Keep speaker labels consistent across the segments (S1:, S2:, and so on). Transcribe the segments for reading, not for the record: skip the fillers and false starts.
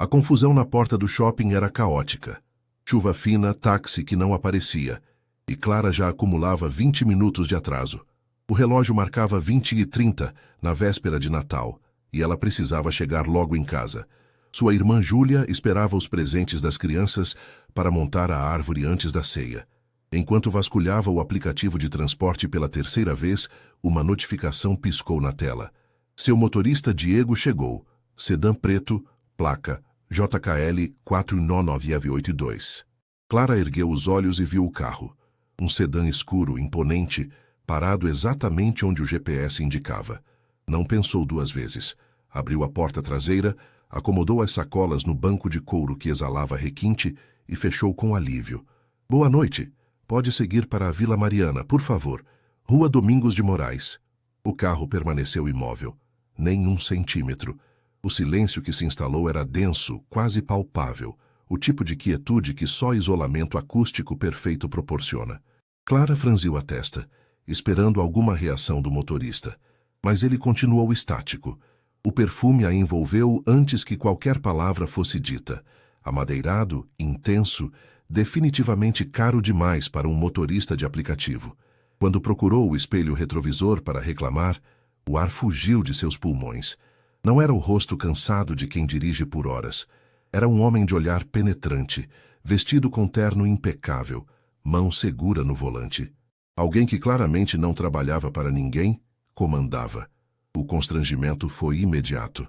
S1: A confusão na porta do shopping era caótica. Chuva fina, táxi que não aparecia. E Clara já acumulava 20 minutos de atraso. O relógio marcava 20h30 na véspera de Natal, e ela precisava chegar logo em casa. Sua irmã Júlia esperava os presentes das crianças para montar a árvore antes da ceia. Enquanto vasculhava o aplicativo de transporte pela terceira vez, uma notificação piscou na tela. Seu motorista Diego chegou. Sedã preto, placa JKL 49982. Clara ergueu os olhos e viu o carro. Um sedã escuro, imponente, parado exatamente onde o GPS indicava. Não pensou duas vezes. Abriu a porta traseira, acomodou as sacolas no banco de couro que exalava requinte e fechou com alívio. Boa noite. Pode seguir para a Vila Mariana, por favor. Rua Domingos de Moraes. O carro permaneceu imóvel. Nem um centímetro. O silêncio que se instalou era denso, quase palpável. O tipo de quietude que só isolamento acústico perfeito proporciona. Clara franziu a testa, esperando alguma reação do motorista. Mas ele continuou estático. O perfume a envolveu antes que qualquer palavra fosse dita. Amadeirado, intenso, definitivamente caro demais para um motorista de aplicativo. Quando procurou o espelho retrovisor para reclamar, o ar fugiu de seus pulmões. Não era o rosto cansado de quem dirige por horas. Era um homem de olhar penetrante, vestido com terno impecável, mão segura no volante. Alguém que claramente não trabalhava para ninguém, comandava. O constrangimento foi imediato.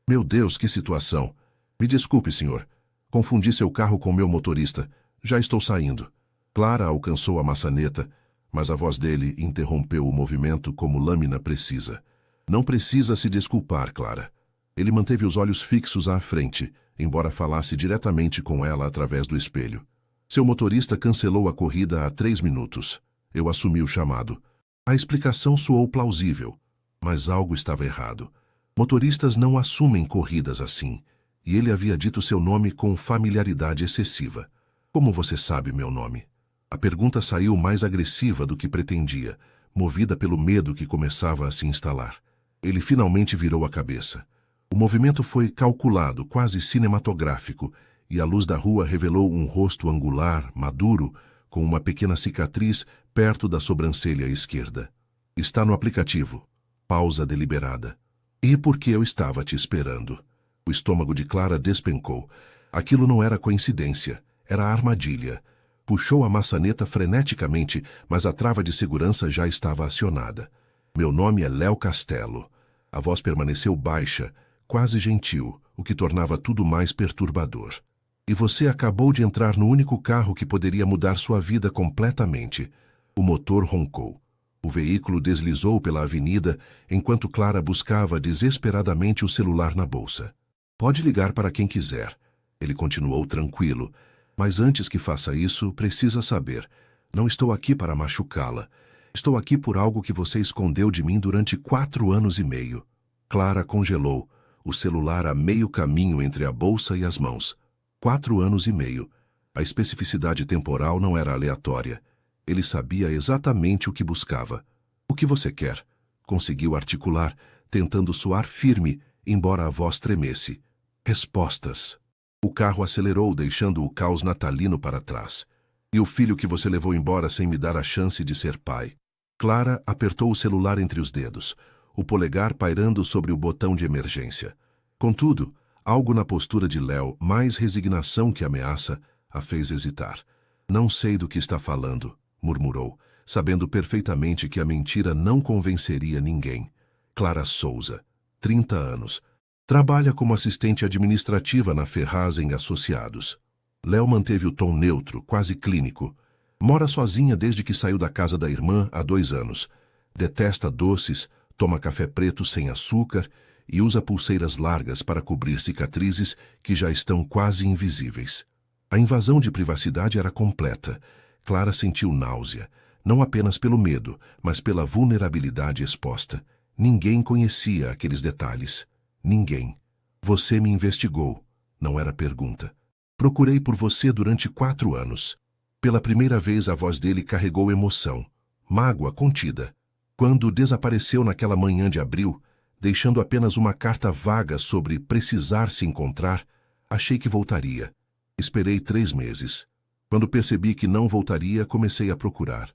S1: Meu Deus, que situação! Me desculpe, senhor. Confundi seu carro com meu motorista. Já estou saindo. Clara alcançou a maçaneta, mas a voz dele interrompeu o movimento como lâmina precisa. Não precisa se desculpar, Clara. Ele manteve os olhos fixos à frente, embora falasse diretamente com ela através do espelho. Seu motorista cancelou a corrida há 3 minutos. Eu assumi o chamado. A explicação soou plausível, mas algo estava errado. Motoristas não assumem corridas assim, e ele havia dito seu nome com familiaridade excessiva. Como você sabe meu nome? A pergunta saiu mais agressiva do que pretendia, movida pelo medo que começava a se instalar. Ele finalmente virou a cabeça. O movimento foi calculado, quase cinematográfico, e a luz da rua revelou um rosto angular, maduro, com uma pequena cicatriz perto da sobrancelha esquerda. Está no aplicativo. Pausa deliberada. E por que eu estava te esperando? O estômago de Clara despencou. Aquilo não era coincidência, era armadilha. Puxou a maçaneta freneticamente, mas a trava de segurança já estava acionada. Meu nome é Léo Castelo. A voz permaneceu baixa, quase gentil, o que tornava tudo mais perturbador. E você acabou de entrar no único carro que poderia mudar sua vida completamente. O motor roncou. O veículo deslizou pela avenida enquanto Clara buscava desesperadamente o celular na bolsa. Pode ligar para quem quiser. Ele continuou tranquilo. Mas antes que faça isso, precisa saber. Não estou aqui para machucá-la. Estou aqui por algo que você escondeu de mim durante 4 anos e meio. Clara congelou, o celular a meio caminho entre a bolsa e as mãos. 4 anos e meio. A especificidade temporal não era aleatória. Ele sabia exatamente o que buscava. O que você quer? Conseguiu articular, tentando soar firme, embora a voz tremesse. Respostas. O carro acelerou, deixando o caos natalino para trás. E o filho que você levou embora sem me dar a chance de ser pai. Clara apertou o celular entre os dedos, o polegar pairando sobre o botão de emergência. Contudo, algo na postura de Léo, mais resignação que ameaça, a fez hesitar. Não sei do que está falando, murmurou, sabendo perfeitamente que a mentira não convenceria ninguém. Clara Souza, 30 anos. Trabalha como assistente administrativa na Ferrazem Associados. Léo manteve o tom neutro, quase clínico. Mora sozinha desde que saiu da casa da irmã há 2 anos. Detesta doces, toma café preto sem açúcar e usa pulseiras largas para cobrir cicatrizes que já estão quase invisíveis. A invasão de privacidade era completa. Clara sentiu náusea, não apenas pelo medo, mas pela vulnerabilidade exposta. Ninguém conhecia aqueles detalhes. Ninguém. Você me investigou. Não era pergunta. Procurei por você durante 4 anos. Pela primeira vez a voz dele carregou emoção, mágoa contida. Quando desapareceu naquela manhã de abril, deixando apenas uma carta vaga sobre precisar se encontrar, Achei que voltaria. Esperei 3 meses. Quando percebi que não voltaria, comecei a procurar.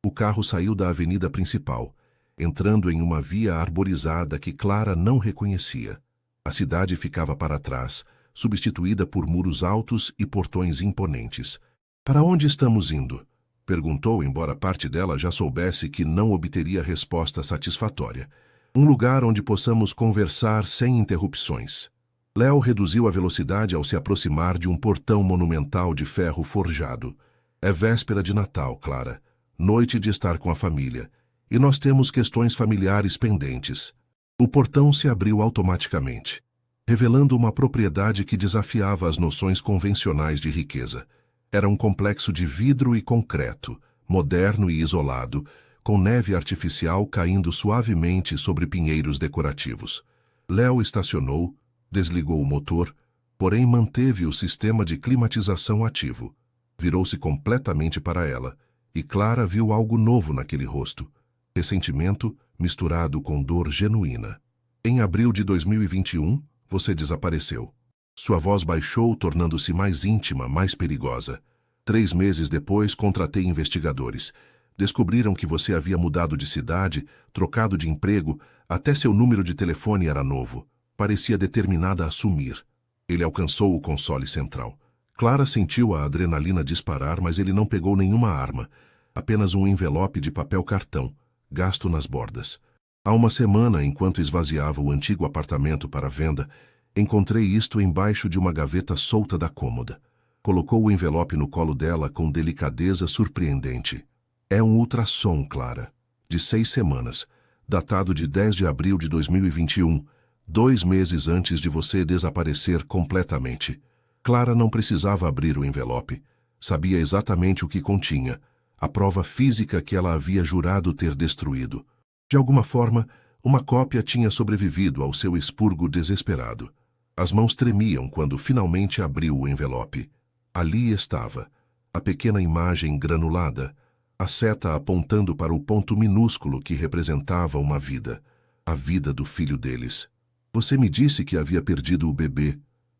S1: O carro saiu da avenida principal, entrando em uma via arborizada que Clara não reconhecia. A cidade ficava para trás, substituída por muros altos e portões imponentes. "Para onde estamos indo?" perguntou, embora parte dela já soubesse que não obteria resposta satisfatória. "Um lugar onde possamos conversar sem interrupções." Léo reduziu a velocidade ao se aproximar de um portão monumental de ferro forjado. "É véspera de Natal, Clara. Noite de estar com a família. E nós temos questões familiares pendentes." O portão se abriu automaticamente, revelando uma propriedade que desafiava as noções convencionais de riqueza. Era um complexo de vidro e concreto, moderno e isolado, com neve artificial caindo suavemente sobre pinheiros decorativos. Léo estacionou, desligou o motor, porém manteve o sistema de climatização ativo. Virou-se completamente para ela, e Clara viu algo novo naquele rosto. Ressentimento misturado com dor genuína. "Em abril de 2021, você desapareceu." Sua voz baixou, tornando-se mais íntima, mais perigosa. "3 meses depois, contratei investigadores. Descobriram que você havia mudado de cidade, trocado de emprego, até seu número de telefone era novo. Parecia determinada a sumir." Ele alcançou o console central. Clara sentiu a adrenalina disparar, mas ele não pegou nenhuma arma. Apenas um envelope de papel cartão, gasto nas bordas. "Há uma semana, enquanto esvaziava o antigo apartamento para venda, encontrei isto embaixo de uma gaveta solta da cômoda." Colocou o envelope no colo dela com delicadeza surpreendente. "É um ultrassom, Clara, de 6 semanas, datado de 10 de abril de 2021, 2 meses antes de você desaparecer completamente." Clara não precisava abrir o envelope. Sabia exatamente o que continha, a prova física que ela havia jurado ter destruído. De alguma forma, uma cópia tinha sobrevivido ao seu expurgo desesperado. As mãos tremiam quando finalmente abriu o envelope. Ali estava, a pequena imagem granulada, a seta apontando para o ponto minúsculo que representava uma vida, a vida do filho deles. "Você me disse que havia perdido o bebê",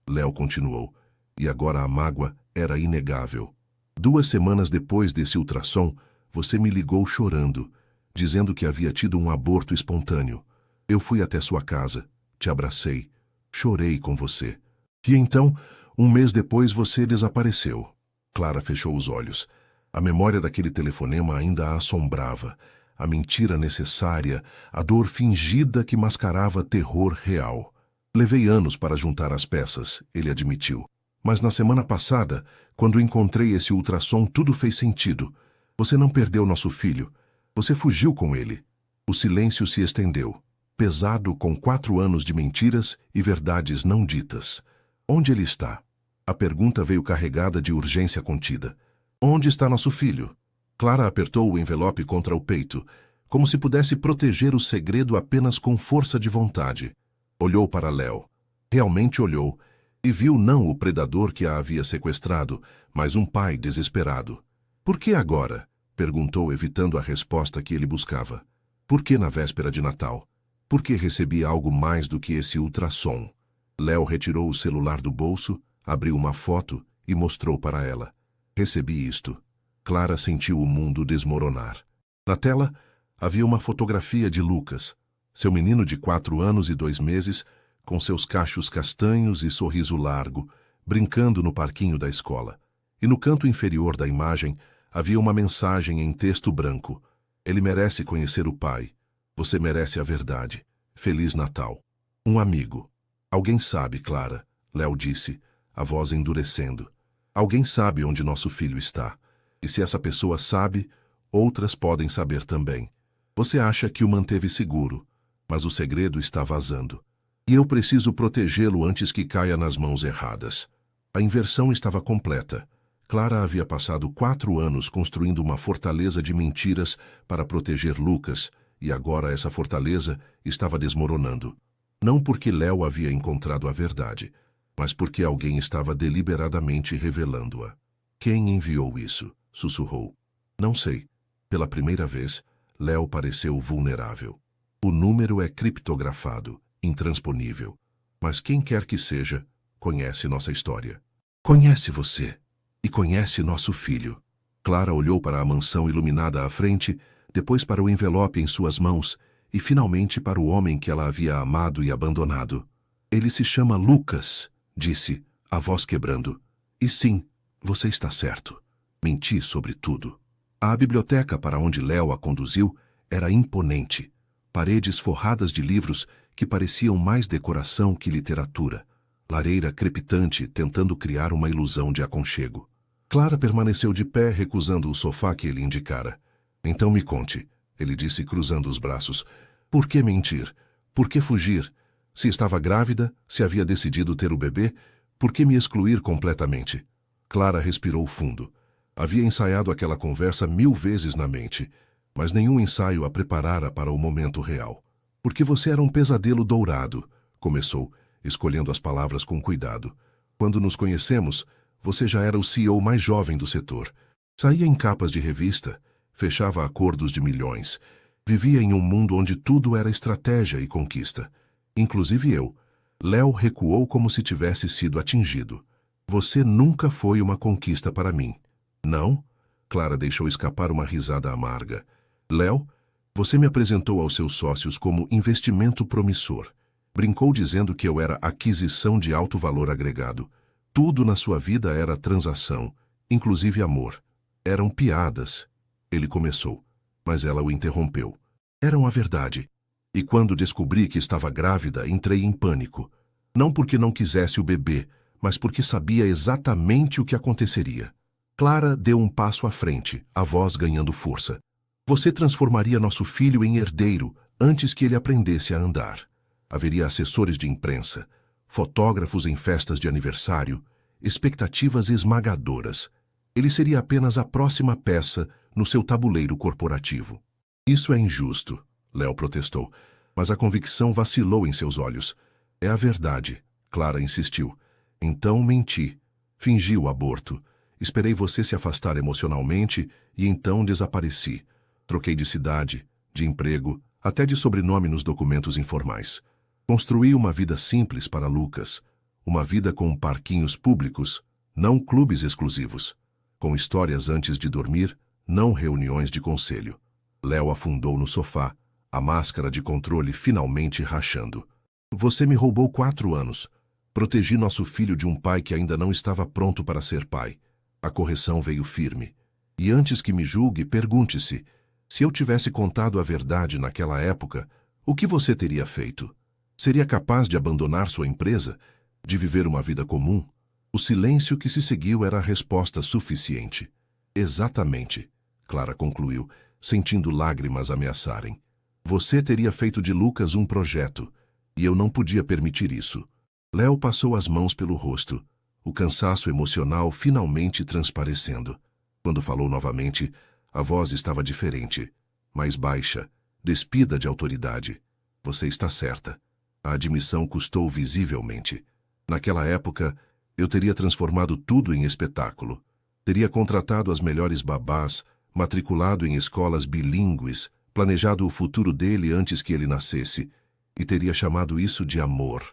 S1: Léo continuou, "e agora a mágoa era inegável. 2 semanas depois desse ultrassom, você me ligou chorando, dizendo que havia tido um aborto espontâneo. Eu fui até sua casa, te abracei, chorei com você. E então, 1 mês depois, você desapareceu." Clara fechou os olhos. A memória daquele telefonema ainda a assombrava. A mentira necessária, a dor fingida que mascarava terror real. "Levei anos para juntar as peças", ele admitiu. "Mas na semana passada, quando encontrei esse ultrassom, tudo fez sentido. Você não perdeu nosso filho. Você fugiu com ele." O silêncio se estendeu, pesado com 4 anos de mentiras e verdades não ditas. "Onde ele está?" A pergunta veio carregada de urgência contida. "Onde está nosso filho?" Clara apertou o envelope contra o peito, como se pudesse proteger o segredo apenas com força de vontade. Olhou para Léo. Realmente olhou, e viu não o predador que a havia sequestrado, mas um pai desesperado. "Por que agora?" perguntou, evitando a resposta que ele buscava. "Por que na véspera de Natal? Por que recebi algo mais do que esse ultrassom?" Léo retirou o celular do bolso, abriu uma foto e mostrou para ela. "Recebi isto." Clara sentiu o mundo desmoronar. Na tela, havia uma fotografia de Lucas, seu menino de 4 anos e 2 meses, com seus cachos castanhos e sorriso largo, brincando no parquinho da escola. E no canto inferior da imagem, havia uma mensagem em texto branco. "Ele merece conhecer o pai. Você merece a verdade. Feliz Natal. Um amigo." "Alguém sabe, Clara", Léo disse, a voz endurecendo. "Alguém sabe onde nosso filho está. E se essa pessoa sabe, outras podem saber também. Você acha que o manteve seguro, mas o segredo está vazando. E eu preciso protegê-lo antes que caia nas mãos erradas." A inversão estava completa. Clara havia passado 4 anos construindo uma fortaleza de mentiras para proteger Lucas, e agora essa fortaleza estava desmoronando. Não porque Léo havia encontrado a verdade, mas porque alguém estava deliberadamente revelando-a. "Quem enviou isso?" sussurrou. "Não sei." Pela primeira vez, Léo pareceu vulnerável. "O número é criptografado, intransponível. Mas quem quer que seja, conhece nossa história. Conhece você. E conhece nosso filho. Clara olhou para a mansão iluminada à frente, depois para o envelope em suas mãos e finalmente para o homem que ela havia amado e abandonado. Ele se chama Lucas, disse, a voz quebrando. E sim, você está certo. Menti sobre tudo. A biblioteca para onde Léo a conduziu era imponente. Paredes forradas de livros que pareciam mais decoração que literatura. Lareira crepitante tentando criar uma ilusão de aconchego. Clara permaneceu de pé, recusando o sofá que ele indicara. Então me conte, ele disse cruzando os braços. Por que mentir? Por que fugir? Se estava grávida, se havia decidido ter o bebê, por que me excluir completamente? Clara respirou fundo. Havia ensaiado aquela conversa 1000 vezes na mente, mas nenhum ensaio a preparara para o momento real. Porque você era um pesadelo dourado, começou, escolhendo as palavras com cuidado. Quando nos conhecemos, você já era o CEO mais jovem do setor. Saía em capas de revista, fechava acordos de milhões. Vivia em um mundo onde tudo era estratégia e conquista. Inclusive eu. Léo recuou como se tivesse sido atingido. Você nunca foi uma conquista para mim. Não? Clara deixou escapar uma risada amarga. Léo, você me apresentou aos seus sócios como investimento promissor. Brincou dizendo que eu era aquisição de alto valor agregado. Tudo na sua vida era transação, inclusive amor. Eram piadas. Ele começou, mas ela o interrompeu. Eram a verdade. E quando descobri que estava grávida, entrei em pânico. Não porque não quisesse o bebê, mas porque sabia exatamente o que aconteceria. Clara deu um passo à frente, a voz ganhando força. Você transformaria nosso filho em herdeiro antes que ele aprendesse a andar. Haveria assessores de imprensa, fotógrafos em festas de aniversário, expectativas esmagadoras. Ele seria apenas a próxima peça no seu tabuleiro corporativo. Isso é injusto, Léo protestou, mas a convicção vacilou em seus olhos. É a verdade, Clara insistiu. Então menti. Fingi o aborto. Esperei você se afastar emocionalmente e então desapareci. Troquei de cidade, de emprego, até de sobrenome nos documentos informais. Construí uma vida simples para Lucas. Uma vida com parquinhos públicos, não clubes exclusivos. Com histórias antes de dormir, não reuniões de conselho. Léo afundou no sofá, a máscara de controle finalmente rachando. Você me roubou 4 anos. Protegi nosso filho de um pai que ainda não estava pronto para ser pai. A correção veio firme. E antes que me julgue, pergunte-se, se eu tivesse contado a verdade naquela época, o que você teria feito? Seria capaz de abandonar sua empresa? De viver uma vida comum? O silêncio que se seguiu era a resposta suficiente. Exatamente, Clara concluiu, sentindo lágrimas ameaçarem. Você teria feito de Lucas um projeto, e eu não podia permitir isso. Léo passou as mãos pelo rosto, o cansaço emocional finalmente transparecendo. Quando falou novamente, a voz estava diferente, mais baixa, despida de autoridade. Você está certa. A admissão custou visivelmente. Naquela época, eu teria transformado tudo em espetáculo. Teria contratado as melhores babás, matriculado em escolas bilíngues, planejado o futuro dele antes que ele nascesse, e teria chamado isso de amor.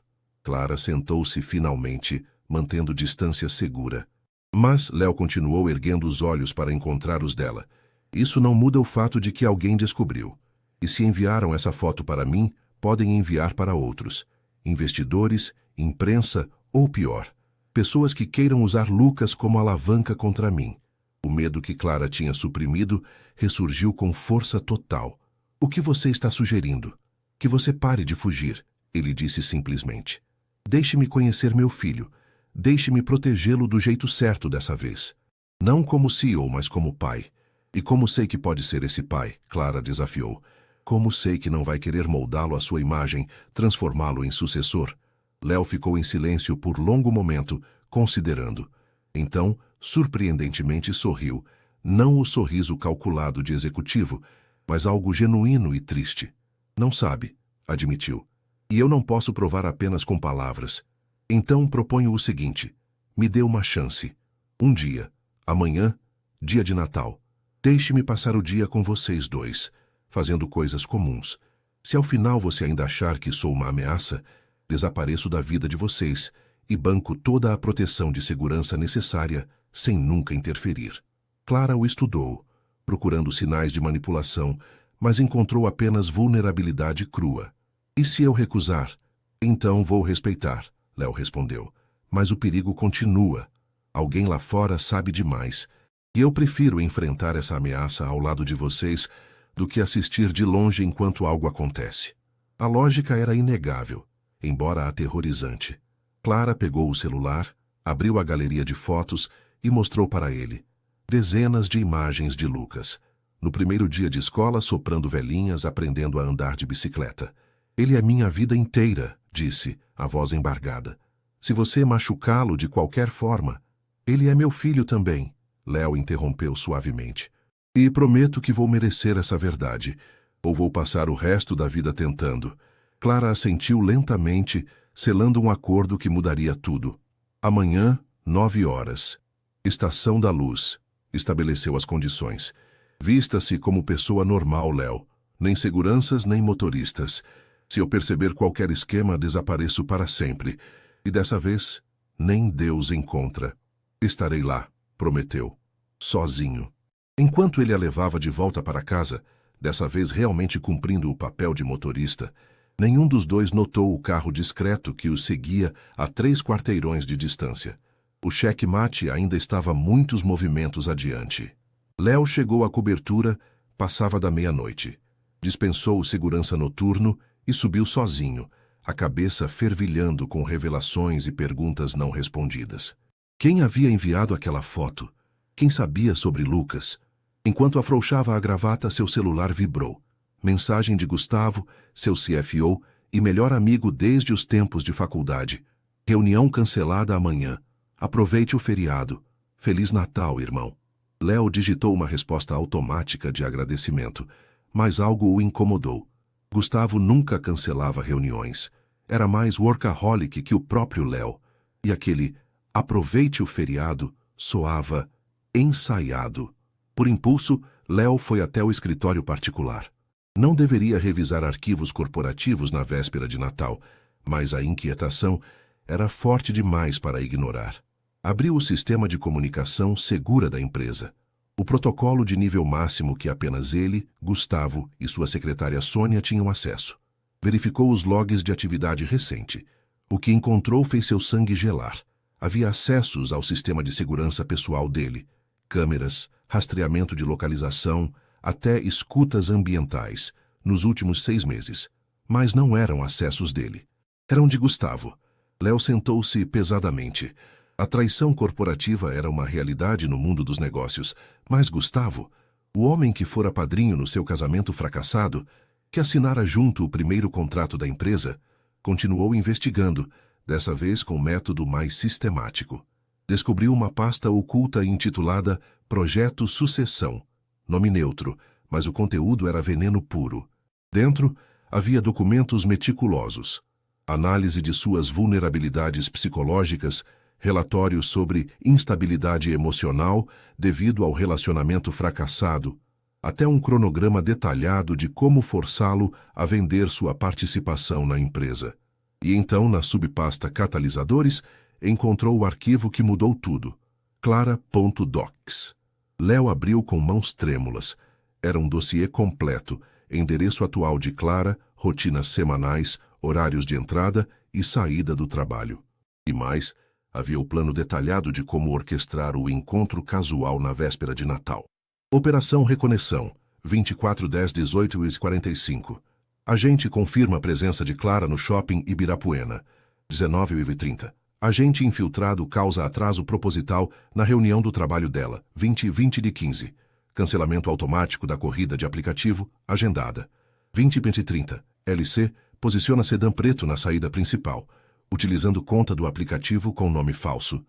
S1: Clara sentou-se finalmente, mantendo distância segura. Mas Léo continuou erguendo os olhos para encontrar os dela. Isso não muda o fato de que alguém descobriu. E se enviaram essa foto para mim, podem enviar para outros. Investidores, imprensa ou pior. Pessoas que queiram usar Lucas como alavanca contra mim. O medo que Clara tinha suprimido ressurgiu com força total. O que você está sugerindo? Que você pare de fugir, ele disse simplesmente. Deixe-me conhecer meu filho. Deixe-me protegê-lo do jeito certo dessa vez. Não como CEO, mas como pai. E como sei que pode ser esse pai? Clara desafiou. Como sei que não vai querer moldá-lo à sua imagem, transformá-lo em sucessor? Léo ficou em silêncio por longo momento, considerando. Então, surpreendentemente sorriu. Não o sorriso calculado de executivo, mas algo genuíno e triste. Não sabe, admitiu. E eu não posso provar apenas com palavras. Então proponho o seguinte. Me dê uma chance. Um dia. Amanhã, dia de Natal. Deixe-me passar o dia com vocês dois, fazendo coisas comuns. Se ao final você ainda achar que sou uma ameaça, desapareço da vida de vocês e banco toda a proteção de segurança necessária sem nunca interferir. Clara o estudou, procurando sinais de manipulação, mas encontrou apenas vulnerabilidade crua. E se eu recusar? Então vou respeitar, Léo respondeu. Mas o perigo continua. Alguém lá fora sabe demais. E eu prefiro enfrentar essa ameaça ao lado de vocês do que assistir de longe enquanto algo acontece. A lógica era inegável, embora aterrorizante. Clara pegou o celular, abriu a galeria de fotos e mostrou para ele dezenas de imagens de Lucas. No primeiro dia de escola, soprando velhinhas, aprendendo a andar de bicicleta. Ele é minha vida inteira, disse, a voz embargada. Se você machucá-lo de qualquer forma, ele é meu filho também, Léo interrompeu suavemente. E prometo que vou merecer essa verdade, ou vou passar o resto da vida tentando. Clara assentiu lentamente, selando um acordo que mudaria tudo. Amanhã, 9 horas. Estação da Luz. Estabeleceu as condições. Vista-se como pessoa normal, Léo. Nem seguranças, nem motoristas. Se eu perceber qualquer esquema, desapareço para sempre. E dessa vez, nem Deus encontra. Estarei lá, prometeu. Sozinho. Enquanto ele a levava de volta para casa, dessa vez realmente cumprindo o papel de motorista, nenhum dos dois notou o carro discreto que os seguia a 3 quarteirões de distância. O checkmate ainda estava muitos movimentos adiante. Léo chegou à cobertura, passava da meia-noite. Dispensou o segurança noturno e subiu sozinho, a cabeça fervilhando com revelações e perguntas não respondidas. Quem havia enviado aquela foto? Quem sabia sobre Lucas? Enquanto afrouxava a gravata, seu celular vibrou. Mensagem de Gustavo, seu CFO e melhor amigo desde os tempos de faculdade. Reunião cancelada amanhã. Aproveite o feriado. Feliz Natal, irmão. Léo digitou uma resposta automática de agradecimento, mas algo o incomodou. Gustavo nunca cancelava reuniões. Era mais workaholic que o próprio Léo. E aquele "aproveite o feriado" soava ensaiado. Por impulso, Léo foi até o escritório particular. Não deveria revisar arquivos corporativos na véspera de Natal, mas a inquietação era forte demais para ignorar. Abriu o sistema de comunicação segura da empresa. O protocolo de nível máximo que apenas ele, Gustavo e sua secretária Sônia tinham acesso. Verificou os logs de atividade recente. O que encontrou fez seu sangue gelar. Havia acessos ao sistema de segurança pessoal dele. Câmeras, rastreamento de localização, até escutas ambientais, nos últimos 6 meses. Mas não eram acessos dele. Eram de Gustavo. Léo sentou-se pesadamente. A traição corporativa era uma realidade no mundo dos negócios, mas Gustavo, o homem que fora padrinho no seu casamento fracassado, que assinara junto o primeiro contrato da empresa, continuou investigando, dessa vez com método mais sistemático. Descobriu uma pasta oculta intitulada Projeto Sucessão, nome neutro, mas o conteúdo era veneno puro. Dentro, havia documentos meticulosos, análise de suas vulnerabilidades psicológicas, relatórios sobre instabilidade emocional devido ao relacionamento fracassado, até um cronograma detalhado de como forçá-lo a vender sua participação na empresa. E então, na subpasta Catalisadores, encontrou o arquivo que mudou tudo. Clara.docs. Léo abriu com mãos trêmulas. Era um dossiê completo, endereço atual de Clara, rotinas semanais, horários de entrada e saída do trabalho. E mais, havia o plano detalhado de como orquestrar o encontro casual na véspera de Natal. Operação Reconexão, 24/10/18:45. Agente confirma a presença de Clara no shopping Ibirapuena, 19h30. Agente infiltrado causa atraso proposital na reunião do trabalho dela, 20h20:15. Cancelamento automático da corrida de aplicativo, agendada. 20h30. LC posiciona sedã preto na saída principal, utilizando conta do aplicativo com nome falso.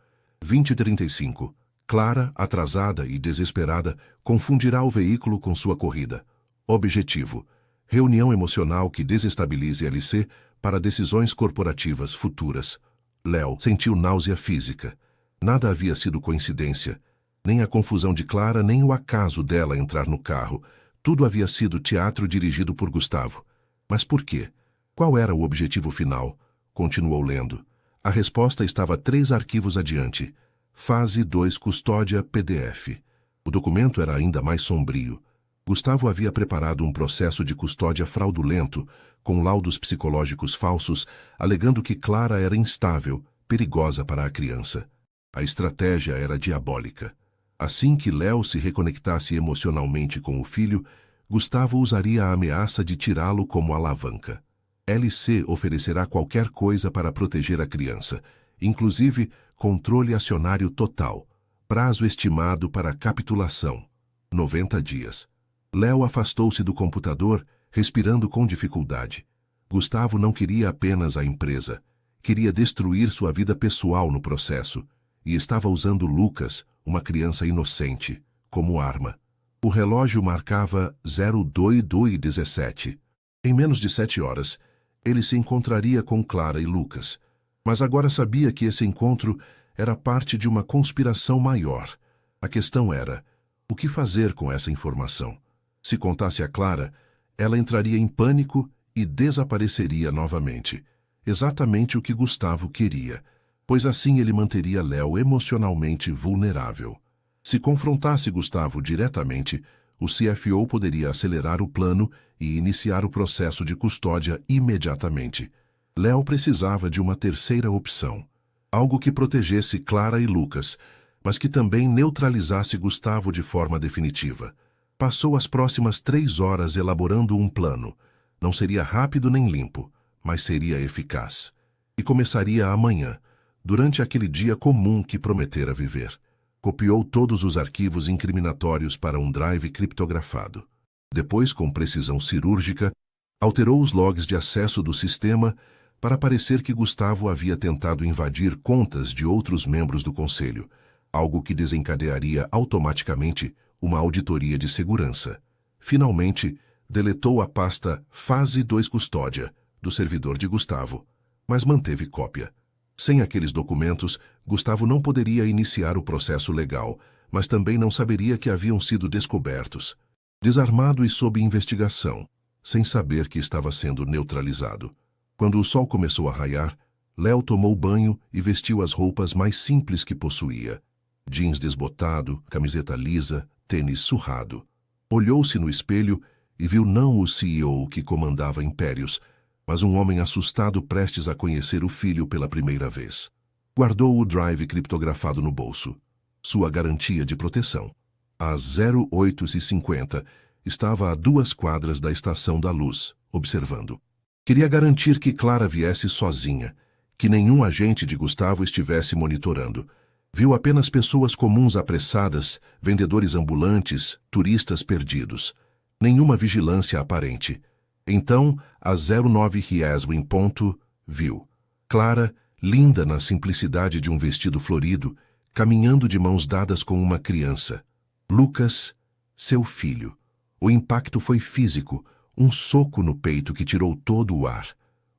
S1: 20h35. Clara, atrasada e desesperada, confundirá o veículo com sua corrida. Objetivo: reunião emocional que desestabilize LC para decisões corporativas futuras. Léo sentiu náusea física. Nada havia sido coincidência. Nem a confusão de Clara, nem o acaso dela entrar no carro. Tudo havia sido teatro dirigido por Gustavo. Mas por quê? Qual era o objetivo final? Continuou lendo. A resposta estava 3 arquivos adiante. Fase 2 Custódia PDF. O documento era ainda mais sombrio. Gustavo havia preparado um processo de custódia fraudulento, com laudos psicológicos falsos, alegando que Clara era instável, perigosa para a criança. A estratégia era diabólica. Assim que Léo se reconectasse emocionalmente com o filho, Gustavo usaria a ameaça de tirá-lo como alavanca. LC oferecerá qualquer coisa para proteger a criança, inclusive controle acionário total. Prazo estimado para capitulação: 90 dias. Léo afastou-se do computador, respirando com dificuldade. Gustavo não queria apenas a empresa. Queria destruir sua vida pessoal no processo. E estava usando Lucas, uma criança inocente, como arma. O relógio marcava 02:17. Em menos de 7 horas, ele se encontraria com Clara e Lucas. Mas agora sabia que esse encontro era parte de uma conspiração maior. A questão era: o que fazer com essa informação? Se contasse a Clara, ela entraria em pânico e desapareceria novamente. Exatamente o que Gustavo queria, pois assim ele manteria Léo emocionalmente vulnerável. Se confrontasse Gustavo diretamente, o CFO poderia acelerar o plano e iniciar o processo de custódia imediatamente. Léo precisava de uma terceira opção. Algo que protegesse Clara e Lucas, mas que também neutralizasse Gustavo de forma definitiva. Passou as próximas 3 horas elaborando um plano. Não seria rápido nem limpo, mas seria eficaz. E começaria amanhã, durante aquele dia comum que prometera viver. Copiou todos os arquivos incriminatórios para um drive criptografado. Depois, com precisão cirúrgica, alterou os logs de acesso do sistema para parecer que Gustavo havia tentado invadir contas de outros membros do conselho, algo que desencadearia automaticamente uma auditoria de segurança. Finalmente, deletou a pasta Fase 2 Custódia do servidor de Gustavo, mas manteve cópia. Sem aqueles documentos, Gustavo não poderia iniciar o processo legal, mas também não saberia que haviam sido descobertos. Desarmado e sob investigação, sem saber que estava sendo neutralizado. Quando o sol começou a raiar, Léo tomou banho e vestiu as roupas mais simples que possuía. Jeans desbotado, camiseta lisa, tênis surrado. Olhou-se no espelho e viu não o CEO que comandava impérios, mas um homem assustado prestes a conhecer o filho pela primeira vez. Guardou o drive criptografado no bolso. Sua garantia de proteção. Às 08h50, estava a 2 quadras da Estação da Luz, observando. Queria garantir que Clara viesse sozinha, que nenhum agente de Gustavo estivesse monitorando. Viu apenas pessoas comuns apressadas, vendedores ambulantes, turistas perdidos. Nenhuma vigilância aparente. Então, às 09h em ponto, viu Clara, linda na simplicidade de um vestido florido, caminhando de mãos dadas com uma criança. Lucas, seu filho. O impacto foi físico, um soco no peito que tirou todo o ar.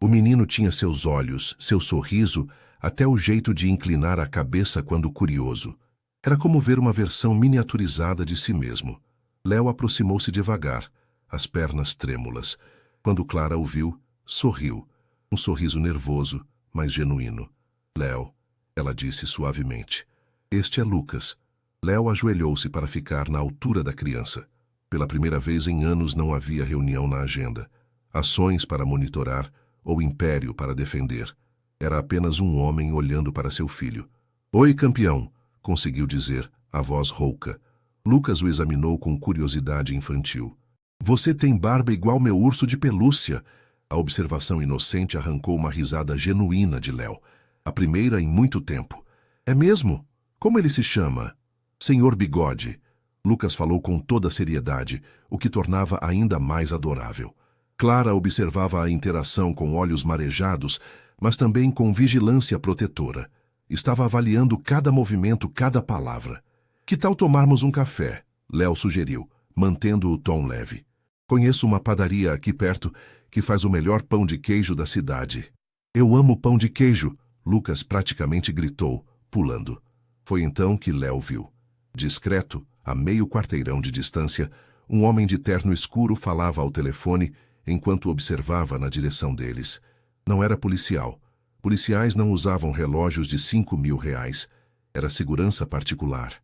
S1: O menino tinha seus olhos, seu sorriso, até o jeito de inclinar a cabeça quando curioso. Era como ver uma versão miniaturizada de si mesmo. Léo aproximou-se devagar, as pernas trêmulas. Quando Clara o viu, sorriu. Um sorriso nervoso, mas genuíno. Léo, ela disse suavemente. Este é Lucas. Léo ajoelhou-se para ficar na altura da criança. Pela primeira vez em anos não havia reunião na agenda. Ações para monitorar ou império para defender. Era apenas um homem olhando para seu filho. Oi, campeão, conseguiu dizer, a voz rouca. Lucas o examinou com curiosidade infantil. Você tem barba igual meu urso de pelúcia. A observação inocente arrancou uma risada genuína de Léo. A primeira em muito tempo. É mesmo? Como ele se chama? Senhor Bigode. Lucas falou com toda seriedade, o que tornava ainda mais adorável. Clara observava a interação com olhos marejados, mas também com vigilância protetora. Estava avaliando cada movimento, cada palavra. Que tal tomarmos um café? Léo sugeriu, mantendo o tom leve. Conheço uma padaria aqui perto que faz o melhor pão de queijo da cidade. Eu amo pão de queijo, Lucas praticamente gritou, pulando. Foi então que Léo viu. Discreto, a meio quarteirão de distância, um homem de terno escuro falava ao telefone enquanto observava na direção deles. Não era policial. Policiais não usavam relógios de R$ 5.000. Era segurança particular.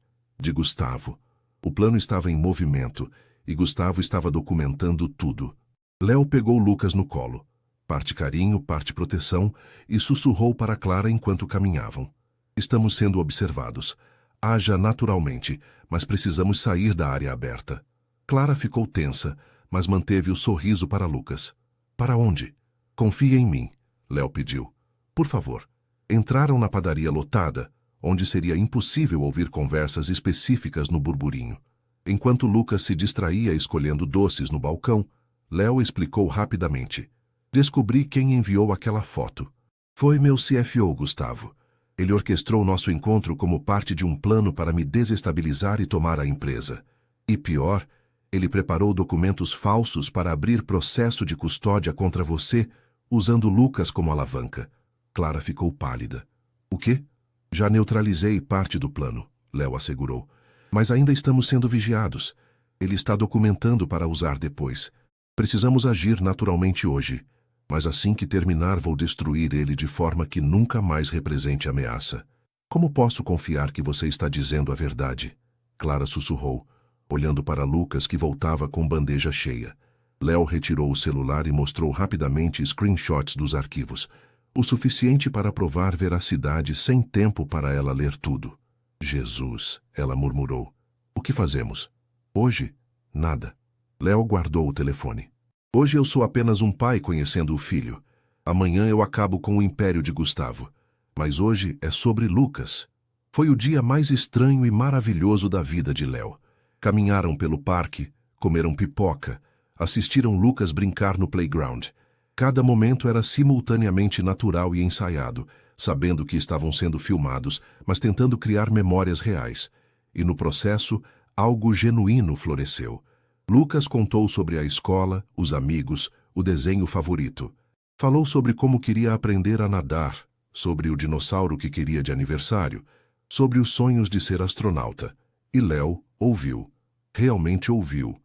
S1: De Gustavo. O plano estava em movimento e Gustavo estava documentando tudo. Léo pegou Lucas no colo. Parte carinho, parte proteção, e sussurrou para Clara enquanto caminhavam. Estamos sendo observados. Haja naturalmente, mas precisamos sair da área aberta. Clara ficou tensa, mas manteve o sorriso para Lucas. Para onde? Confia em mim, Léo pediu. Por favor. Entraram na padaria lotada, onde seria impossível ouvir conversas específicas no burburinho. Enquanto Lucas se distraía escolhendo doces no balcão, Léo explicou rapidamente. Descobri quem enviou aquela foto. Foi meu CFO, Gustavo. Ele orquestrou nosso encontro como parte de um plano para me desestabilizar e tomar a empresa. E pior, ele preparou documentos falsos para abrir processo de custódia contra você, usando Lucas como alavanca. Clara ficou pálida. O quê? Já neutralizei parte do plano, Léo assegurou. Mas ainda estamos sendo vigiados. Ele está documentando para usar depois. Precisamos agir naturalmente hoje. Mas assim que terminar vou destruir ele de forma que nunca mais represente ameaça. Como posso confiar que você está dizendo a verdade? Clara sussurrou, olhando para Lucas que voltava com bandeja cheia. Léo retirou o celular e mostrou rapidamente screenshots dos arquivos. O suficiente para provar veracidade sem tempo para ela ler tudo. Jesus, ela murmurou. O que fazemos? Hoje? Nada. Léo guardou o telefone. Hoje eu sou apenas um pai conhecendo o filho. Amanhã eu acabo com o império de Gustavo. Mas hoje é sobre Lucas. Foi o dia mais estranho e maravilhoso da vida de Léo. Caminharam pelo parque, comeram pipoca, assistiram Lucas brincar no playground. Cada momento era simultaneamente natural e ensaiado, sabendo que estavam sendo filmados, mas tentando criar memórias reais. E no processo, algo genuíno floresceu. Lucas contou sobre a escola, os amigos, o desenho favorito. Falou sobre como queria aprender a nadar, sobre o dinossauro que queria de aniversário, sobre os sonhos de ser astronauta. E Léo ouviu. Realmente ouviu.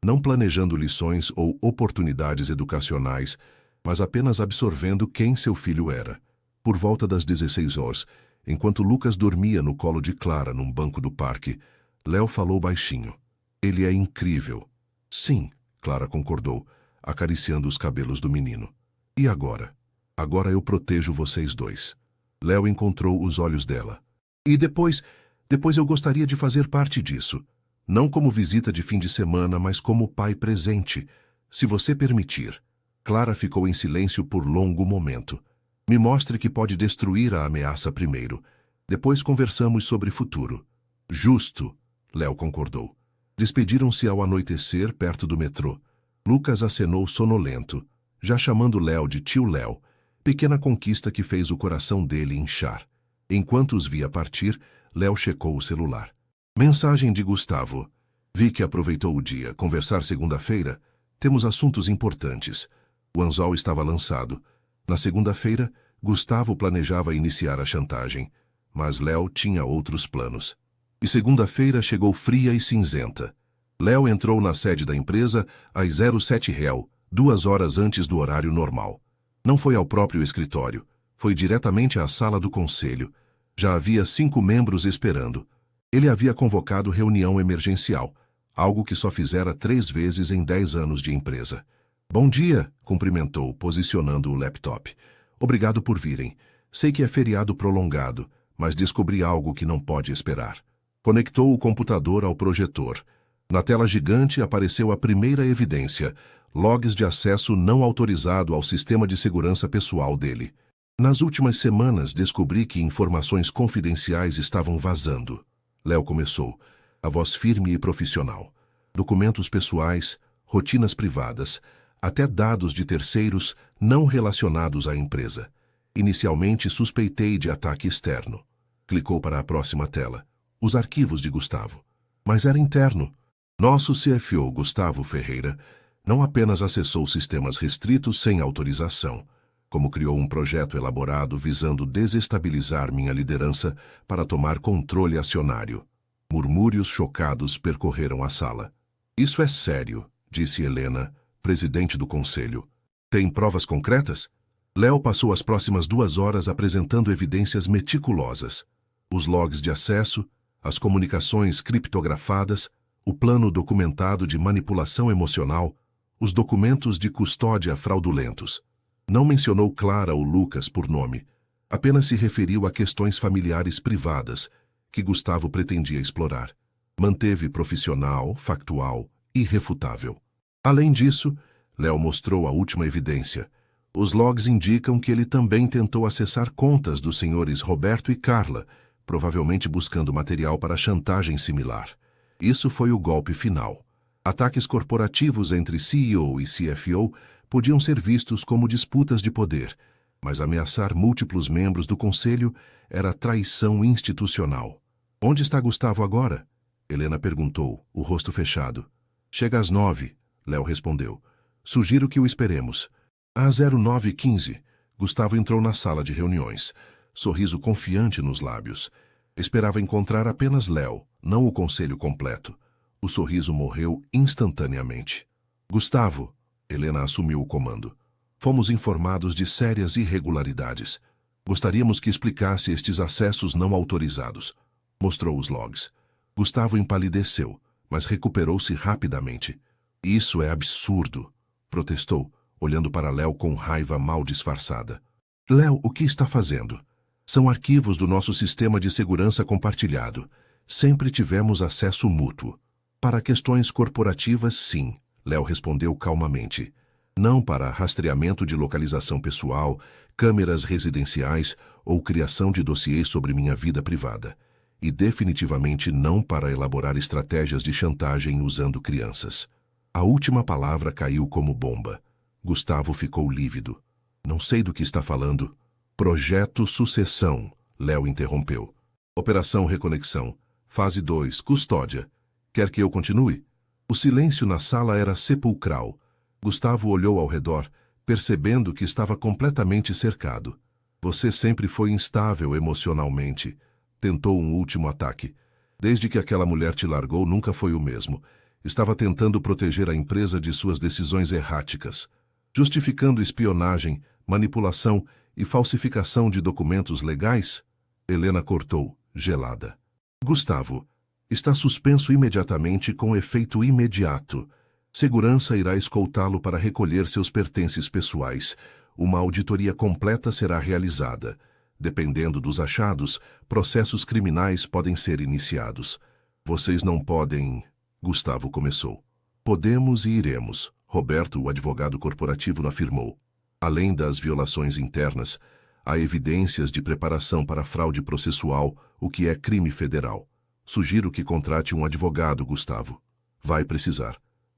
S1: Não planejando lições ou oportunidades educacionais, mas apenas absorvendo quem seu filho era. Por volta das 16 horas, enquanto Lucas dormia no colo de Clara num banco do parque, Léo falou baixinho. Ele é incrível. Sim, Clara concordou, acariciando os cabelos do menino. E agora? Agora eu protejo vocês dois. Léo encontrou os olhos dela. E depois eu gostaria de fazer parte disso. Não como visita de fim de semana, mas como pai presente, se você permitir. Clara ficou em silêncio por longo momento. Me mostre que pode destruir a ameaça primeiro. Depois conversamos sobre futuro. Justo, Léo concordou. Despediram-se ao anoitecer perto do metrô. Lucas acenou sonolento, já chamando Léo de tio Léo, pequena conquista que fez o coração dele inchar. Enquanto os via partir, Léo checou o celular. Mensagem de Gustavo. Vi que aproveitou o dia. Conversar segunda-feira? Temos assuntos importantes. O anzol estava lançado. Na segunda-feira, Gustavo planejava iniciar a chantagem, mas Léo tinha outros planos. E segunda-feira chegou fria e cinzenta. Léo entrou na sede da empresa às 07 réu, 2 horas antes do horário normal. Não foi ao próprio escritório, foi diretamente à sala do conselho. Já havia 5 membros esperando. Ele havia convocado reunião emergencial, algo que só fizera 3 vezes em 10 anos de empresa. Bom dia, cumprimentou, posicionando o laptop. Obrigado por virem. Sei que é feriado prolongado, mas descobri algo que não pode esperar. Conectou o computador ao projetor. Na tela gigante apareceu a primeira evidência, logs de acesso não autorizado ao sistema de segurança pessoal dele. Nas últimas semanas descobri que informações confidenciais estavam vazando. Léo começou, a voz firme e profissional. Documentos pessoais, rotinas privadas, até dados de terceiros não relacionados à empresa. Inicialmente suspeitei de ataque externo. Clicou para a próxima tela. Os arquivos de Gustavo. Mas era interno. Nosso CFO, Gustavo Ferreira, não apenas acessou sistemas restritos sem autorização, como criou um projeto elaborado visando desestabilizar minha liderança para tomar controle acionário. Murmúrios chocados percorreram a sala. Isso é sério, disse Helena, presidente do conselho. Tem provas concretas? Léo passou as próximas 2 horas apresentando evidências meticulosas. Os logs de acesso, as comunicações criptografadas, o plano documentado de manipulação emocional, os documentos de custódia fraudulentos. Não mencionou Clara ou Lucas por nome. Apenas se referiu a questões familiares privadas que Gustavo pretendia explorar. Manteve profissional, factual, irrefutável. Além disso, Léo mostrou a última evidência. Os logs indicam que ele também tentou acessar contas dos senhores Roberto e Carla, provavelmente buscando material para chantagem similar. Isso foi o golpe final. Ataques corporativos entre CEO e CFO podiam ser vistos como disputas de poder, mas ameaçar múltiplos membros do conselho era traição institucional. Onde está Gustavo agora? Helena perguntou, o rosto fechado. Chega às 9, Léo respondeu. Sugiro que o esperemos. Às 09h15, Gustavo entrou na sala de reuniões, sorriso confiante nos lábios. Esperava encontrar apenas Léo, não o conselho completo. O sorriso morreu instantaneamente. Gustavo, Helena assumiu o comando. Fomos informados de sérias irregularidades. Gostaríamos que explicasse estes acessos não autorizados. Mostrou os logs. Gustavo empalideceu, mas recuperou-se rapidamente. Isso é absurdo, protestou, olhando para Léo com raiva mal disfarçada. Léo, o que está fazendo? São arquivos do nosso sistema de segurança compartilhado. Sempre tivemos acesso mútuo. Para questões corporativas, sim, Léo respondeu calmamente. Não para rastreamento de localização pessoal, câmeras residenciais ou criação de dossiês sobre minha vida privada. E definitivamente não para elaborar estratégias de chantagem usando crianças. A última palavra caiu como bomba. Gustavo ficou lívido. Não sei do que está falando. Projeto Sucessão, Léo interrompeu. Operação Reconexão. Fase 2, Custódia. Quer que eu continue? O silêncio na sala era sepulcral. Gustavo olhou ao redor, percebendo que estava completamente cercado. Você sempre foi instável emocionalmente. Tentou um último ataque. Desde que aquela mulher te largou, nunca foi o mesmo. Estava tentando proteger a empresa de suas decisões erráticas, justificando espionagem, manipulação e falsificação de documentos legais? Helena cortou, gelada. Gustavo, está suspenso imediatamente com efeito imediato. Segurança irá escoltá-lo para recolher seus pertences pessoais. Uma auditoria completa será realizada. Dependendo dos achados, processos criminais podem ser iniciados. Vocês não podem... Gustavo começou. Podemos e iremos, Roberto, o advogado corporativo, afirmou. Além das violações internas, há evidências de preparação para fraude processual, o que é crime federal. Sugiro que contrate um advogado, Gustavo. Vai precisar.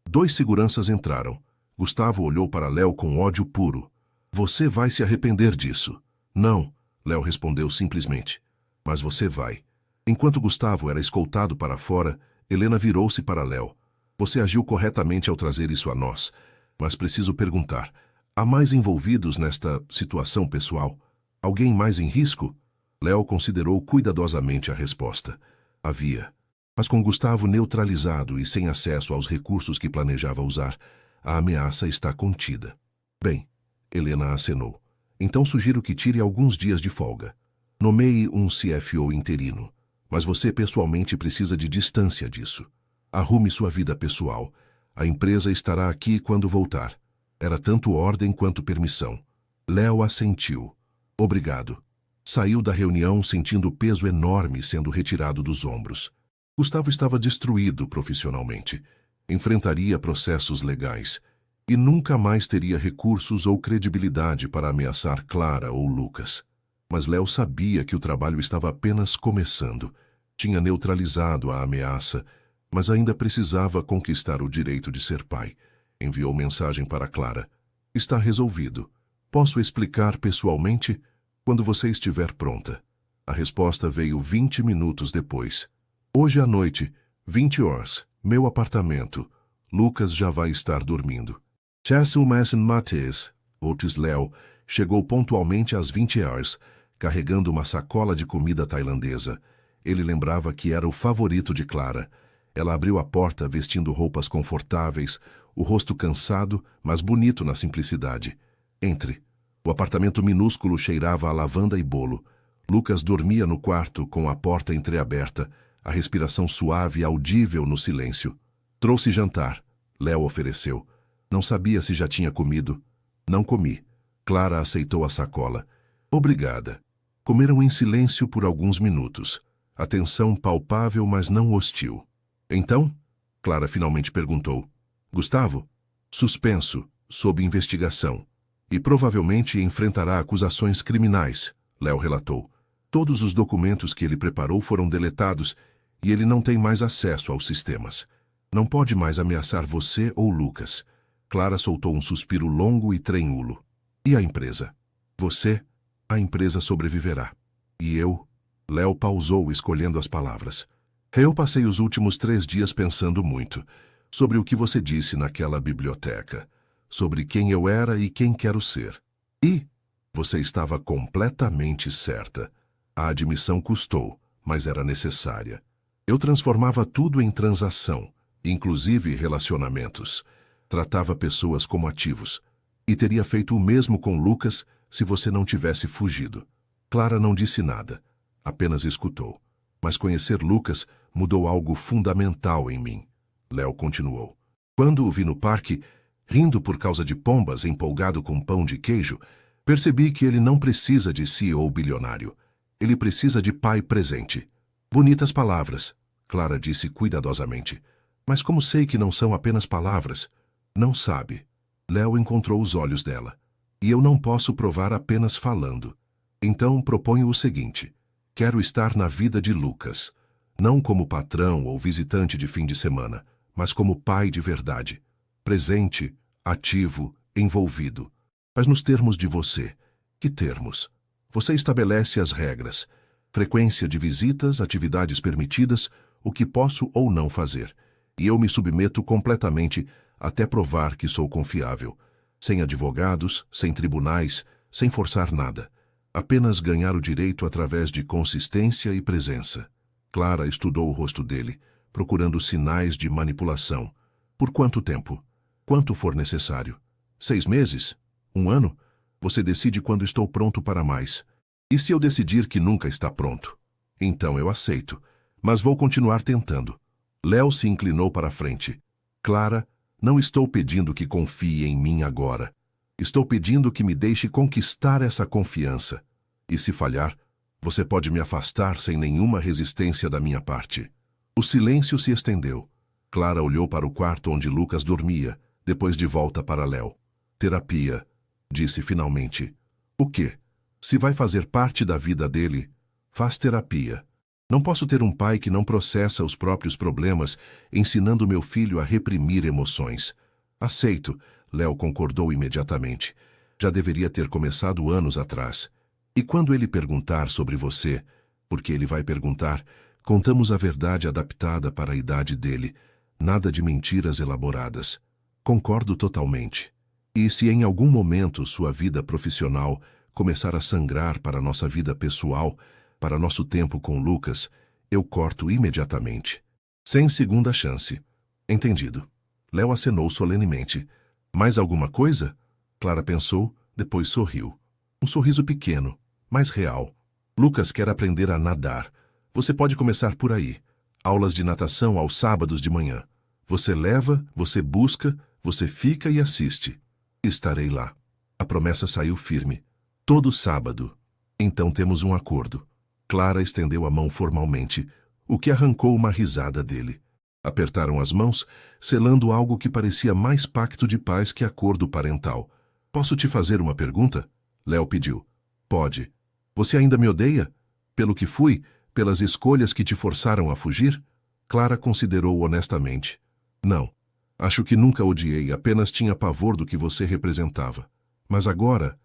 S1: 2 seguranças entraram. Gustavo olhou para Léo com ódio puro. Você vai se arrepender disso. Não, Léo respondeu simplesmente. Mas você vai. Enquanto Gustavo era escoltado para fora, Helena virou-se para Léo. Você agiu corretamente ao trazer isso a nós, mas preciso perguntar. Há mais envolvidos nesta situação pessoal? Alguém mais em risco? Léo considerou cuidadosamente a resposta. Havia. Mas com Gustavo neutralizado e sem acesso aos recursos que planejava usar, a ameaça está contida. Bem, Helena acenou. Então sugiro que tire alguns dias de folga. Nomeie um CFO interino, mas você pessoalmente precisa de distância disso. Arrume sua vida pessoal. A empresa estará aqui quando voltar. Era tanto ordem quanto permissão. Léo assentiu. Obrigado. Saiu da reunião sentindo o peso enorme sendo retirado dos ombros. Gustavo estava destruído profissionalmente. Enfrentaria processos legais e nunca mais teria recursos ou credibilidade para ameaçar Clara ou Lucas. Mas Léo sabia que o trabalho estava apenas começando. Tinha neutralizado a ameaça, mas ainda precisava conquistar o direito de ser pai. Enviou mensagem para Clara. Está resolvido. Posso explicar pessoalmente? Quando você estiver pronta. A resposta veio 20 minutos depois. Hoje à noite, 20 horas, meu apartamento. Lucas já vai estar dormindo. Cecil Mason Matheus, Otis Léo, chegou pontualmente às 20 horas, carregando uma sacola de comida tailandesa. Ele lembrava que era o favorito de Clara. Ela abriu a porta vestindo roupas confortáveis, o rosto cansado, mas bonito na simplicidade. Entre. O apartamento minúsculo cheirava a lavanda e bolo. Lucas dormia no quarto com a porta entreaberta, a respiração suave e audível no silêncio. Trouxe jantar. Léo ofereceu. Não sabia se já tinha comido. Não comi. Clara aceitou a sacola. Obrigada. Comeram em silêncio por alguns minutos. Atenção palpável, mas não hostil. Então? Clara finalmente perguntou. Gustavo? Suspenso, sob investigação. E provavelmente enfrentará acusações criminais, Léo relatou. Todos os documentos que ele preparou foram deletados e ele não tem mais acesso aos sistemas. Não pode mais ameaçar você ou Lucas. Clara soltou um suspiro longo e trenhulo. E a empresa? Você? A empresa sobreviverá. E eu? Léo pausou, escolhendo as palavras. Eu passei os últimos 3 dias pensando muito sobre o que você disse naquela biblioteca, sobre quem eu era e quem quero ser. E você estava completamente certa. A admissão custou, mas era necessária. Eu transformava tudo em transação, inclusive relacionamentos. Tratava pessoas como ativos. E teria feito o mesmo com Lucas se você não tivesse fugido. Clara não disse nada, apenas escutou. Mas conhecer Lucas mudou algo fundamental em mim. Léo continuou. Quando o vi no parque, rindo por causa de pombas, empolgado com pão de queijo, percebi que ele não precisa de CEO bilionário. Ele precisa de pai presente. Bonitas palavras, Clara disse cuidadosamente. Mas como sei que não são apenas palavras? Não sabe. Léo encontrou os olhos dela. E eu não posso provar apenas falando. Então proponho o seguinte. Quero estar na vida de Lucas. Não como patrão ou visitante de fim de semana, mas como pai de verdade. Presente, ativo, envolvido. Mas nos termos de você. Que termos? Você estabelece as regras. Frequência de visitas, atividades permitidas, o que posso ou não fazer. E eu me submeto completamente até provar que sou confiável. Sem advogados, sem tribunais, sem forçar nada. Apenas ganhar o direito através de consistência e presença. Clara estudou o rosto dele, procurando sinais de manipulação. Por quanto tempo? Quanto for necessário. 6 meses? 1 ano? Você decide quando estou pronto para mais. E se eu decidir que nunca está pronto? Então eu aceito, mas vou continuar tentando. Léo se inclinou para a frente. Clara, não estou pedindo que confie em mim agora. Estou pedindo que me deixe conquistar essa confiança. E se falhar, você pode me afastar sem nenhuma resistência da minha parte. O silêncio se estendeu. Clara olhou para o quarto onde Lucas dormia, depois de volta para Léo. Terapia, disse finalmente. O quê? Se vai fazer parte da vida dele, faz terapia. Não posso ter um pai que não processa os próprios problemas, ensinando meu filho a reprimir emoções. Aceito, Léo concordou imediatamente. Já deveria ter começado anos atrás. E quando ele perguntar sobre você, porque ele vai perguntar, contamos a verdade adaptada para a idade dele, nada de mentiras elaboradas. Concordo totalmente. E se em algum momento sua vida profissional começar a sangrar para nossa vida pessoal, para nosso tempo com Lucas, eu corto imediatamente. Sem segunda chance. Entendido. Léo acenou solenemente. Mais alguma coisa? Clara pensou, depois sorriu. Um sorriso pequeno, mas real. Lucas quer aprender a nadar. Você pode começar por aí. Aulas de natação aos sábados de manhã. Você leva, você busca, você fica e assiste. Estarei lá. A promessa saiu firme. Todo sábado. Então temos um acordo. Clara estendeu a mão formalmente, o que arrancou uma risada dele. Apertaram as mãos, selando algo que parecia mais pacto de paz que acordo parental. Posso te fazer uma pergunta? Léo pediu. Pode. Você ainda me odeia? Pelo que fui? Pelas escolhas que te forçaram a fugir? Clara considerou honestamente. Não. Acho que nunca odiei, apenas tinha pavor do que você representava. Mas agora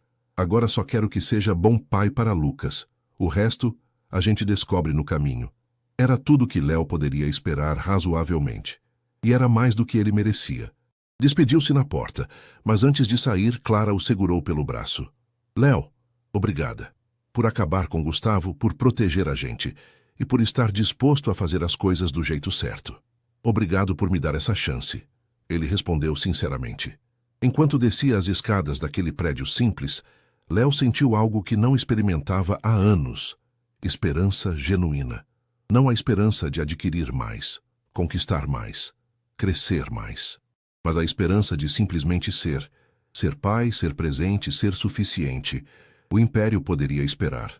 S1: só quero que seja bom pai para Lucas. O resto, a gente descobre no caminho. Era tudo que Léo poderia esperar razoavelmente. E era mais do que ele merecia. Despediu-se na porta, mas antes de sair, Clara o segurou pelo braço. Léo, obrigada. Por acabar com Gustavo, por proteger a gente e por estar disposto a fazer as coisas do jeito certo. Obrigado por me dar essa chance. Ele respondeu sinceramente. Enquanto descia as escadas daquele prédio simples, Léo sentiu algo que não experimentava há anos. Esperança genuína. Não a esperança de adquirir mais, conquistar mais, crescer mais, mas a esperança de simplesmente ser. Ser pai, ser presente, ser suficiente. O império poderia esperar.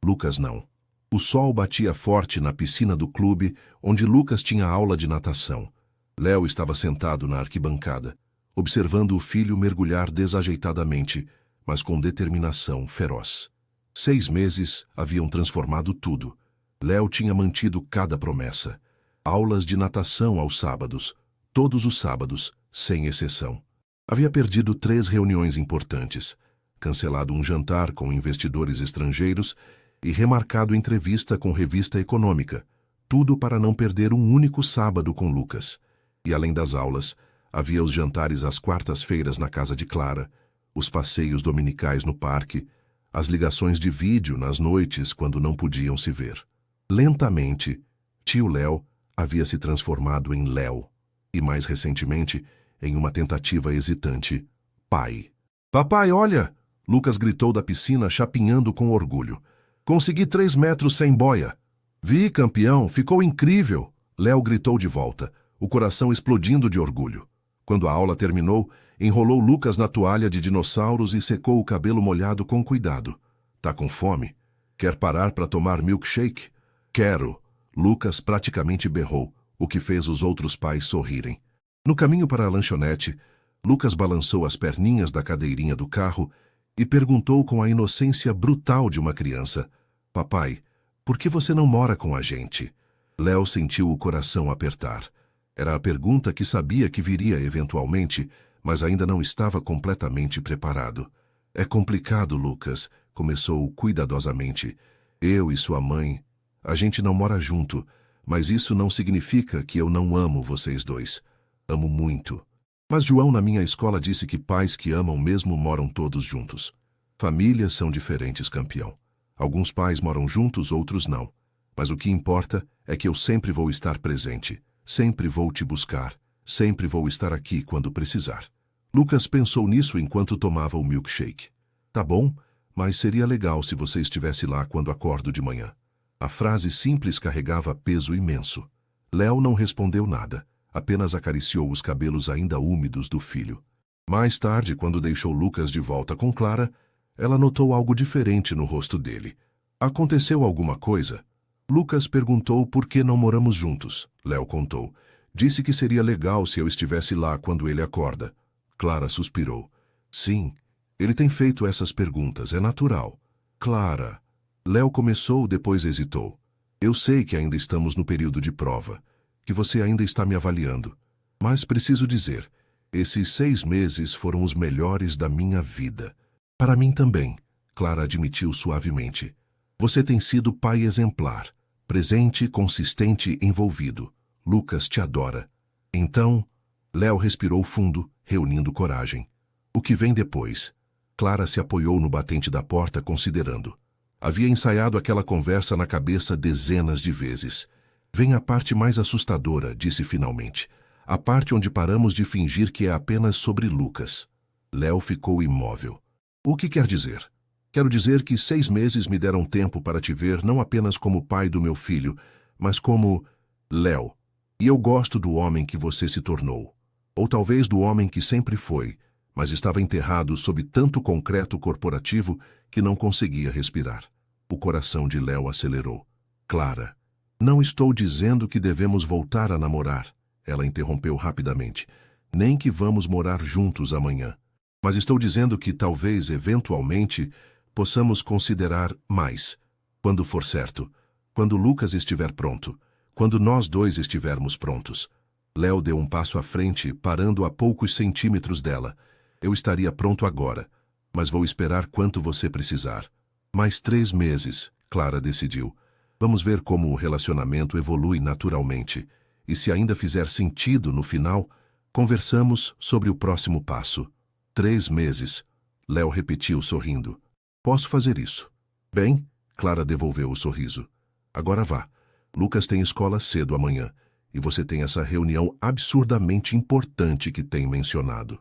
S1: Lucas não. O sol batia forte na piscina do clube, onde Lucas tinha aula de natação. Léo estava sentado na arquibancada, observando o filho mergulhar desajeitadamente, mas com determinação feroz. 6 meses haviam transformado tudo. Léo tinha mantido cada promessa. Aulas de natação aos sábados, todos os sábados, sem exceção. Havia perdido 3 reuniões importantes, cancelado um jantar com investidores estrangeiros e remarcado entrevista com revista econômica, tudo para não perder um único sábado com Lucas. E além das aulas, havia os jantares às quartas-feiras na casa de Clara, os passeios dominicais no parque, as ligações de vídeo nas noites quando não podiam se ver. Lentamente, tio Léo havia se transformado em Léo, e mais recentemente, em uma tentativa hesitante, pai. Papai, olha! Lucas gritou da piscina, chapinhando com orgulho. Consegui 3 metros sem boia. Vi, campeão, ficou incrível! Léo gritou de volta, o coração explodindo de orgulho. Quando a aula terminou, enrolou Lucas na toalha de dinossauros e secou o cabelo molhado com cuidado. Tá com fome? Quer parar para tomar milkshake? Quero! Lucas praticamente berrou, o que fez os outros pais sorrirem. No caminho para a lanchonete, Lucas balançou as perninhas da cadeirinha do carro e perguntou com a inocência brutal de uma criança: Papai, por que você não mora com a gente? Léo sentiu o coração apertar. Era a pergunta que sabia que viria eventualmente, mas ainda não estava completamente preparado. É complicado, Lucas, começou cuidadosamente. Eu e sua mãe, a gente não mora junto, mas isso não significa que eu não amo vocês dois. Amo muito. Mas João na minha escola disse que pais que amam mesmo moram todos juntos. Famílias são diferentes, campeão. Alguns pais moram juntos, outros não. Mas o que importa é que eu sempre vou estar presente. Sempre vou te buscar. Sempre vou estar aqui quando precisar. Lucas pensou nisso enquanto tomava o milkshake. Tá bom, mas seria legal se você estivesse lá quando acordo de manhã. A frase simples carregava peso imenso. Léo não respondeu nada, apenas acariciou os cabelos ainda úmidos do filho. Mais tarde, quando deixou Lucas de volta com Clara, ela notou algo diferente no rosto dele. Aconteceu alguma coisa? Lucas perguntou por que não moramos juntos. Léo contou. Disse que seria legal se eu estivesse lá quando ele acorda. Clara suspirou. Sim, ele tem feito essas perguntas, é natural. Clara. Léo começou, depois hesitou. Eu sei que ainda estamos no período de prova, que você ainda está me avaliando. Mas preciso dizer, esses 6 meses foram os melhores da minha vida. Para mim também, Clara admitiu suavemente. Você tem sido pai exemplar, presente, consistente, envolvido. Lucas te adora. Então, Léo respirou fundo, reunindo coragem. O que vem depois? Clara se apoiou no batente da porta, considerando. Havia ensaiado aquela conversa na cabeça dezenas de vezes. Vem a parte mais assustadora, disse finalmente. A parte onde paramos de fingir que é apenas sobre Lucas. Léo ficou imóvel. O que quer dizer? Quero dizer que 6 meses me deram tempo para te ver não apenas como pai do meu filho, mas como Léo. E eu gosto do homem que você se tornou. Ou talvez do homem que sempre foi, mas estava enterrado sob tanto concreto corporativo que não conseguia respirar. O coração de Léo acelerou. Clara, não estou dizendo que devemos voltar a namorar, ela interrompeu rapidamente. Nem que vamos morar juntos amanhã. Mas estou dizendo que talvez, eventualmente, possamos considerar mais. Quando for certo. Quando Lucas estiver pronto. Quando nós dois estivermos prontos. Léo deu um passo à frente, parando a poucos centímetros dela. Eu estaria pronto agora, mas vou esperar quanto você precisar. Mais 3 meses, Clara decidiu. Vamos ver como o relacionamento evolui naturalmente. E se ainda fizer sentido no final, conversamos sobre o próximo passo. 3 meses. Léo repetiu sorrindo. Posso fazer isso. Bem, Clara devolveu o sorriso. Agora vá. Lucas tem escola cedo amanhã. E você tem essa reunião absurdamente importante que tem mencionado.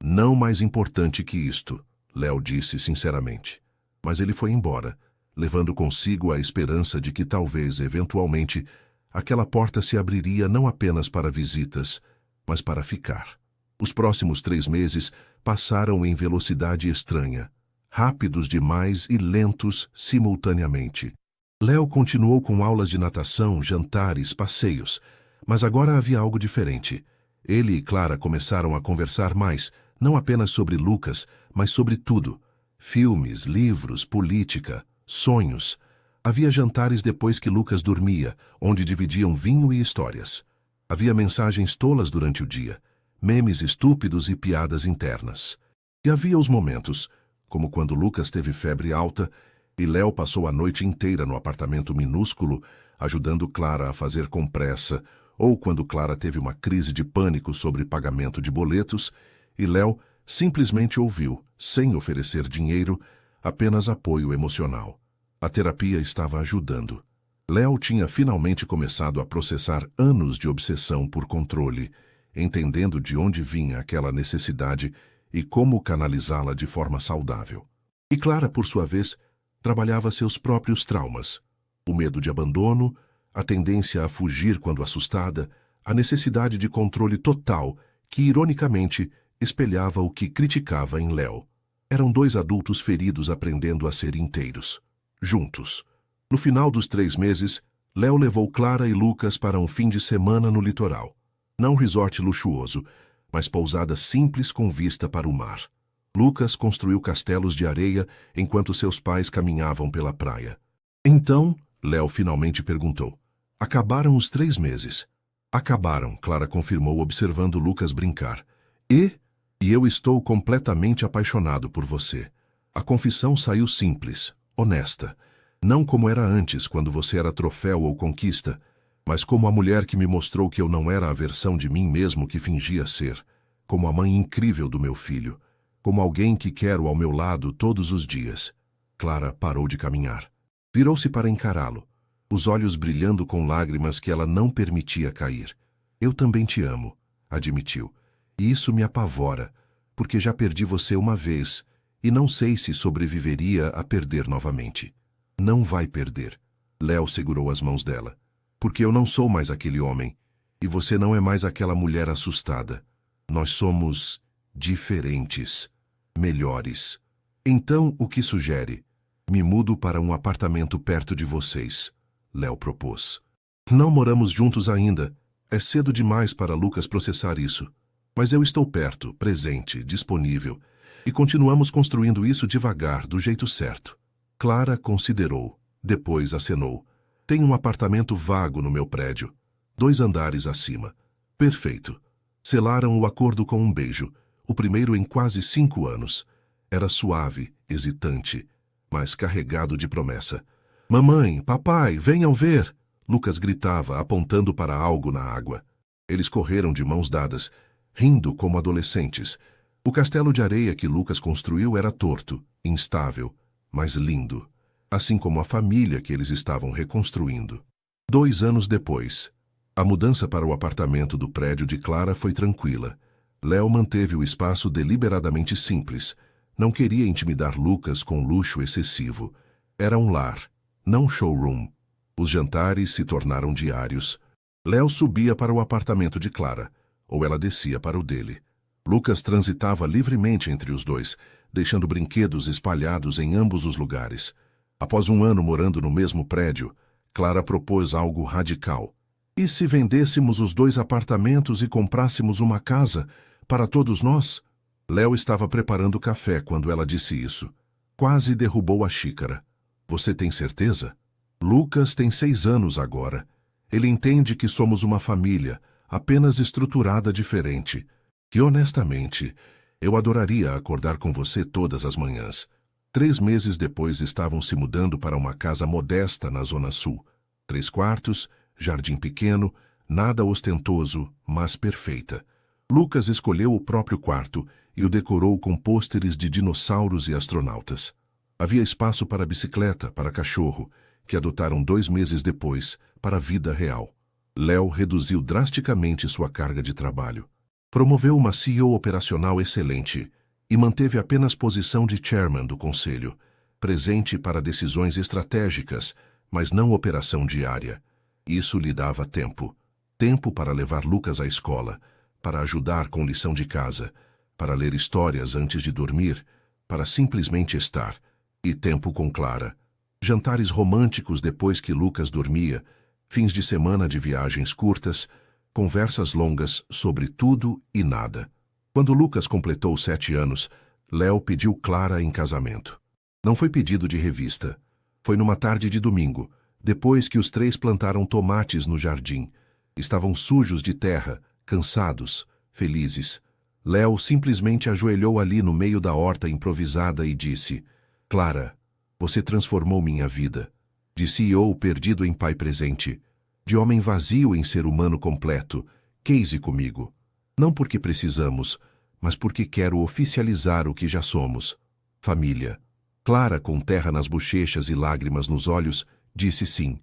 S1: Não mais importante que isto, Léo disse sinceramente. Mas ele foi embora, levando consigo a esperança de que talvez, eventualmente, aquela porta se abriria não apenas para visitas, mas para ficar. Os próximos 3 meses passaram em velocidade estranha, rápidos demais e lentos simultaneamente. Léo continuou com aulas de natação, jantares, passeios, mas agora havia algo diferente. Ele e Clara começaram a conversar mais, não apenas sobre Lucas, mas sobre tudo. Filmes, livros, política, sonhos. Havia jantares depois que Lucas dormia, onde dividiam vinho e histórias. Havia mensagens tolas durante o dia, memes estúpidos e piadas internas. E havia os momentos, como quando Lucas teve febre alta e Léo passou a noite inteira no apartamento minúsculo, ajudando Clara a fazer compressa, ou quando Clara teve uma crise de pânico sobre pagamento de boletos e Léo simplesmente ouviu, sem oferecer dinheiro, apenas apoio emocional. A terapia estava ajudando. Léo tinha finalmente começado a processar anos de obsessão por controle, entendendo de onde vinha aquela necessidade e como canalizá-la de forma saudável. E Clara, por sua vez, trabalhava seus próprios traumas. O medo de abandono, a tendência a fugir quando assustada, a necessidade de controle total que, ironicamente, espelhava o que criticava em Léo. Eram 2 adultos feridos aprendendo a ser inteiros. Juntos. No final dos 3 meses, Léo levou Clara e Lucas para um fim de semana no litoral. Não resort luxuoso, mas pousada simples com vista para o mar. Lucas construiu castelos de areia enquanto seus pais caminhavam pela praia. Então, Léo finalmente perguntou: acabaram os 3 meses? Acabaram, Clara confirmou observando Lucas brincar. E eu estou completamente apaixonado por você. A confissão saiu simples, honesta. Não como era antes, quando você era troféu ou conquista, mas como a mulher que me mostrou que eu não era a versão de mim mesmo que fingia ser, como a mãe incrível do meu filho, como alguém que quero ao meu lado todos os dias. Clara parou de caminhar. Virou-se para encará-lo, os olhos brilhando com lágrimas que ela não permitia cair. Eu também te amo, admitiu. E isso me apavora, porque já perdi você uma vez e não sei se sobreviveria a perder novamente. Não vai perder. Léo segurou as mãos dela. Porque eu não sou mais aquele homem, e você não é mais aquela mulher assustada. Nós somos diferentes, melhores. Então, o que sugere? Me mudo para um apartamento perto de vocês, Léo propôs. Não moramos juntos ainda. É cedo demais para Lucas processar isso. Mas eu estou perto, presente, disponível, e continuamos construindo isso devagar, do jeito certo. Clara considerou, depois acenou. Tem um apartamento vago no meu prédio, 2 andares acima. Perfeito. Selaram o acordo com um beijo, o primeiro em quase 5 anos. Era suave, hesitante, mas carregado de promessa. Mamãe, papai, venham ver! Lucas gritava, apontando para algo na água. Eles correram de mãos dadas, rindo como adolescentes. O castelo de areia que Lucas construiu era torto, instável, mas lindo, assim como a família que eles estavam reconstruindo. 2 anos depois, a mudança para o apartamento do prédio de Clara foi tranquila. Léo manteve o espaço deliberadamente simples. Não queria intimidar Lucas com luxo excessivo. Era um lar, não showroom. Os jantares se tornaram diários. Léo subia para o apartamento de Clara, ou ela descia para o dele. Lucas transitava livremente entre os dois, deixando brinquedos espalhados em ambos os lugares. Após 1 ano morando no mesmo prédio, Clara propôs algo radical. E se vendêssemos os 2 apartamentos e comprássemos uma casa para todos nós? Léo estava preparando café quando ela disse isso. Quase derrubou a xícara. Você tem certeza? Lucas tem 6 anos agora. Ele entende que somos uma família, apenas estruturada diferente. E honestamente, eu adoraria acordar com você todas as manhãs. 3 meses depois estavam se mudando para uma casa modesta na Zona Sul. 3 quartos, jardim pequeno, nada ostentoso, mas perfeita. Lucas escolheu o próprio quarto e o decorou com pôsteres de dinossauros e astronautas. Havia espaço para bicicleta, para cachorro, que adotaram 2 meses depois, para a vida real. Léo reduziu drasticamente sua carga de trabalho. Promoveu uma CEO operacional excelente e manteve apenas posição de chairman do conselho, presente para decisões estratégicas, mas não operação diária. Isso lhe dava tempo. Tempo para levar Lucas à escola, para ajudar com lição de casa, para ler histórias antes de dormir, para simplesmente estar. E tempo com Clara. Jantares românticos depois que Lucas dormia, fins de semana de viagens curtas, conversas longas sobre tudo e nada. Quando Lucas completou 7 anos, Léo pediu Clara em casamento. Não foi pedido de revista. Foi numa tarde de domingo, depois que os 3 plantaram tomates no jardim. Estavam sujos de terra, cansados, felizes. Léo simplesmente ajoelhou ali no meio da horta improvisada e disse: Clara, você transformou minha vida. De CEO perdido em pai presente, de homem vazio em ser humano completo, case comigo. Não porque precisamos, mas porque quero oficializar o que já somos. Família. Clara, com terra nas bochechas e lágrimas nos olhos, disse sim.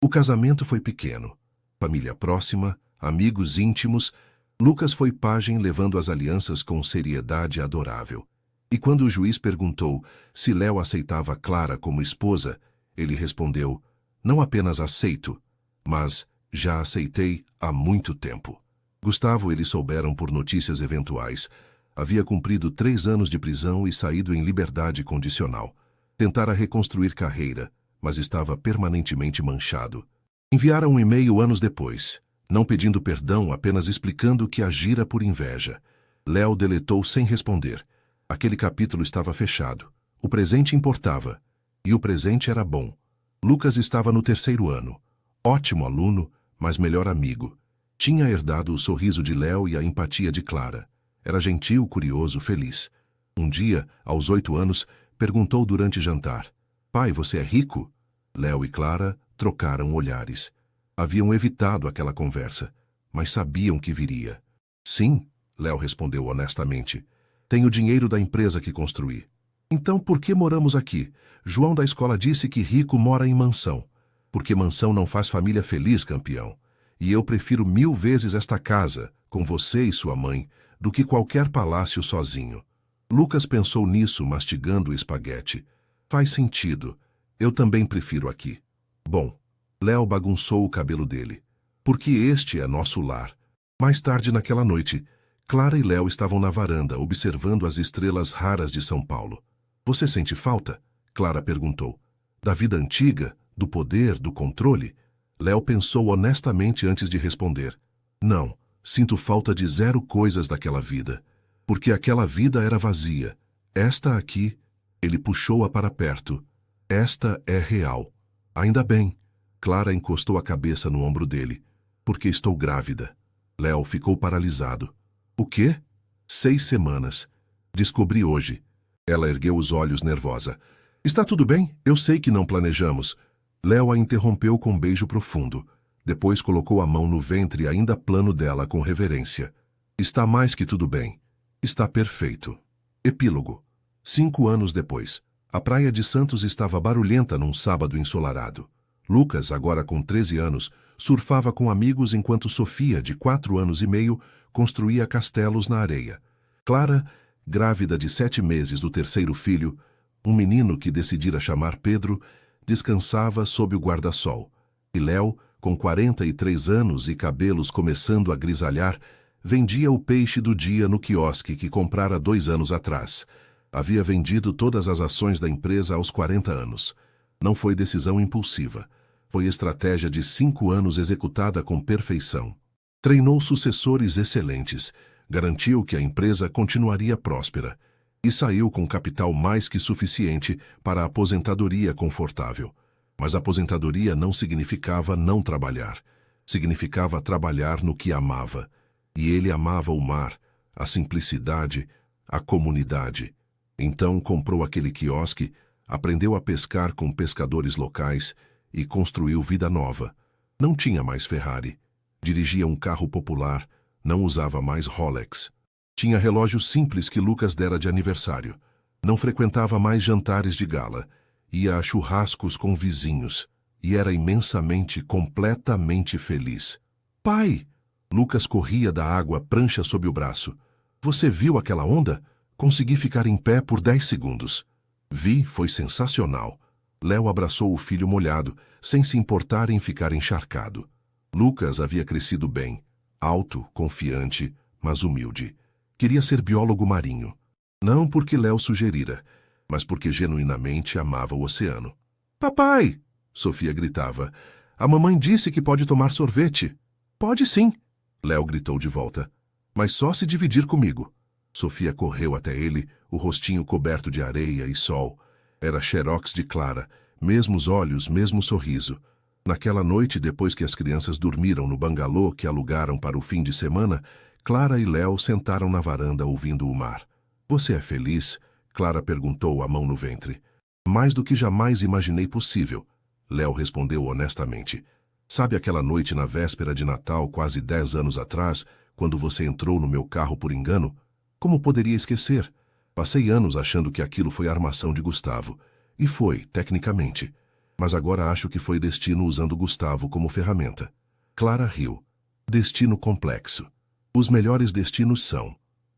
S1: O casamento foi pequeno. Família próxima, amigos íntimos. Lucas foi pajem levando as alianças com seriedade adorável. E quando o juiz perguntou se Léo aceitava Clara como esposa, ele respondeu: não apenas aceito, mas já aceitei há muito tempo. Gustavo eles souberam por notícias eventuais. Havia cumprido 3 anos de prisão e saído em liberdade condicional. Tentara reconstruir carreira, mas estava permanentemente manchado. Enviara um e-mail anos depois, não pedindo perdão, apenas explicando que agira por inveja. Léo deletou sem responder. Aquele capítulo estava fechado. O presente importava. E o presente era bom. Lucas estava no 3º ano. Ótimo aluno, mas melhor amigo. Tinha herdado o sorriso de Léo e a empatia de Clara. Era gentil, curioso, feliz. Um dia, aos 8 anos, perguntou durante jantar: Pai, você é rico? Léo e Clara trocaram olhares. Haviam evitado aquela conversa, mas sabiam que viria. Sim, Léo respondeu honestamente. Tenho dinheiro da empresa que construí. Então por que moramos aqui? João da escola disse que rico mora em mansão. Porque mansão não faz família feliz, campeão. E eu prefiro 1000 vezes esta casa, com você e sua mãe, do que qualquer palácio sozinho. Lucas pensou nisso, mastigando o espaguete. Faz sentido. Eu também prefiro aqui. Bom, Léo bagunçou o cabelo dele. Porque este é nosso lar. Mais tarde naquela noite, Clara e Léo estavam na varanda, observando as estrelas raras de São Paulo. Você sente falta? Clara perguntou. Da vida antiga? Do poder? Do controle? Léo pensou honestamente antes de responder. Não, sinto falta de 0 coisas daquela vida. Porque aquela vida era vazia. Esta aqui, ele puxou-a para perto. Esta é real. Ainda bem. Clara encostou a cabeça no ombro dele. Porque estou grávida. Léo ficou paralisado. O quê? 6 semanas. Descobri hoje. Ela ergueu os olhos nervosa. Está tudo bem? Eu sei que não planejamos. Léo a interrompeu com um beijo profundo. Depois colocou a mão no ventre ainda plano dela com reverência. Está mais que tudo bem. Está perfeito. Epílogo. 5 anos depois. A praia de Santos estava barulhenta num sábado ensolarado. Lucas, agora com 13 anos, surfava com amigos enquanto Sofia, de 4 anos e meio, construía castelos na areia. Clara, grávida de 7 meses do 3º filho, um menino que decidira chamar Pedro, descansava sob o guarda-sol. E Léo, com 43 anos e cabelos começando a grisalhar, vendia o peixe do dia no quiosque que comprara 2 anos atrás. Havia vendido todas as ações da empresa aos 40 anos. Não foi decisão impulsiva. Foi estratégia de 5 anos executada com perfeição. Treinou sucessores excelentes, garantiu que a empresa continuaria próspera e saiu com capital mais que suficiente para a aposentadoria confortável. Mas aposentadoria não significava não trabalhar. Significava trabalhar no que amava. E ele amava o mar, a simplicidade, a comunidade. Então comprou aquele quiosque, aprendeu a pescar com pescadores locais e construiu vida nova. Não tinha mais Ferrari. Dirigia um carro popular, não usava mais Rolex. Tinha relógio simples que Lucas dera de aniversário. Não frequentava mais jantares de gala. Ia a churrascos com vizinhos. E era imensamente, completamente feliz. Pai! Lucas corria da água, prancha sob o braço. Você viu aquela onda? Consegui ficar em pé por 10 segundos. Vi, foi sensacional. Léo abraçou o filho molhado, sem se importar em ficar encharcado. Lucas havia crescido bem, alto, confiante, mas humilde. Queria ser biólogo marinho. Não porque Léo sugerira, mas porque genuinamente amava o oceano. Papai! Sofia gritava. A mamãe disse que pode tomar sorvete. Pode sim, Léo gritou de volta. Mas só se dividir comigo. Sofia correu até ele, o rostinho coberto de areia e sol. Era xerox de Clara, mesmos olhos, mesmo sorriso. Naquela noite, depois que as crianças dormiram no bangalô que alugaram para o fim de semana, Clara e Léo sentaram na varanda ouvindo o mar. Você é feliz? Clara perguntou, a mão no ventre. Mais do que jamais imaginei possível, Léo respondeu honestamente. Sabe aquela noite na véspera de Natal, quase 10 anos atrás, quando você entrou no meu carro por engano? Como poderia esquecer? Passei anos achando que aquilo foi armação de Gustavo. E foi, tecnicamente. Mas agora acho que foi destino usando Gustavo como ferramenta. Clara riu. Destino complexo. Os melhores destinos são...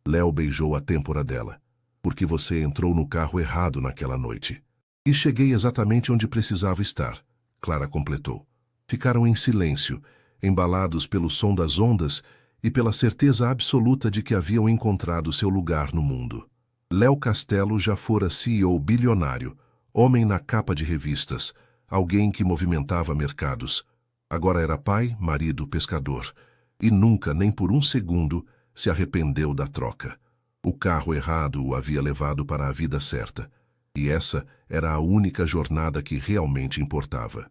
S1: Léo beijou a têmpora dela. Porque você entrou no carro errado naquela noite. E cheguei exatamente onde precisava estar, Clara completou. Ficaram em silêncio, embalados pelo som das ondas e pela certeza absoluta de que haviam encontrado seu lugar no mundo. Léo Castelo já fora CEO bilionário, homem na capa de revistas, alguém que movimentava mercados. Agora era pai, marido, pescador. E nunca, nem por um segundo, se arrependeu da troca. O carro errado o havia levado para a vida certa. E essa era a única jornada que realmente importava.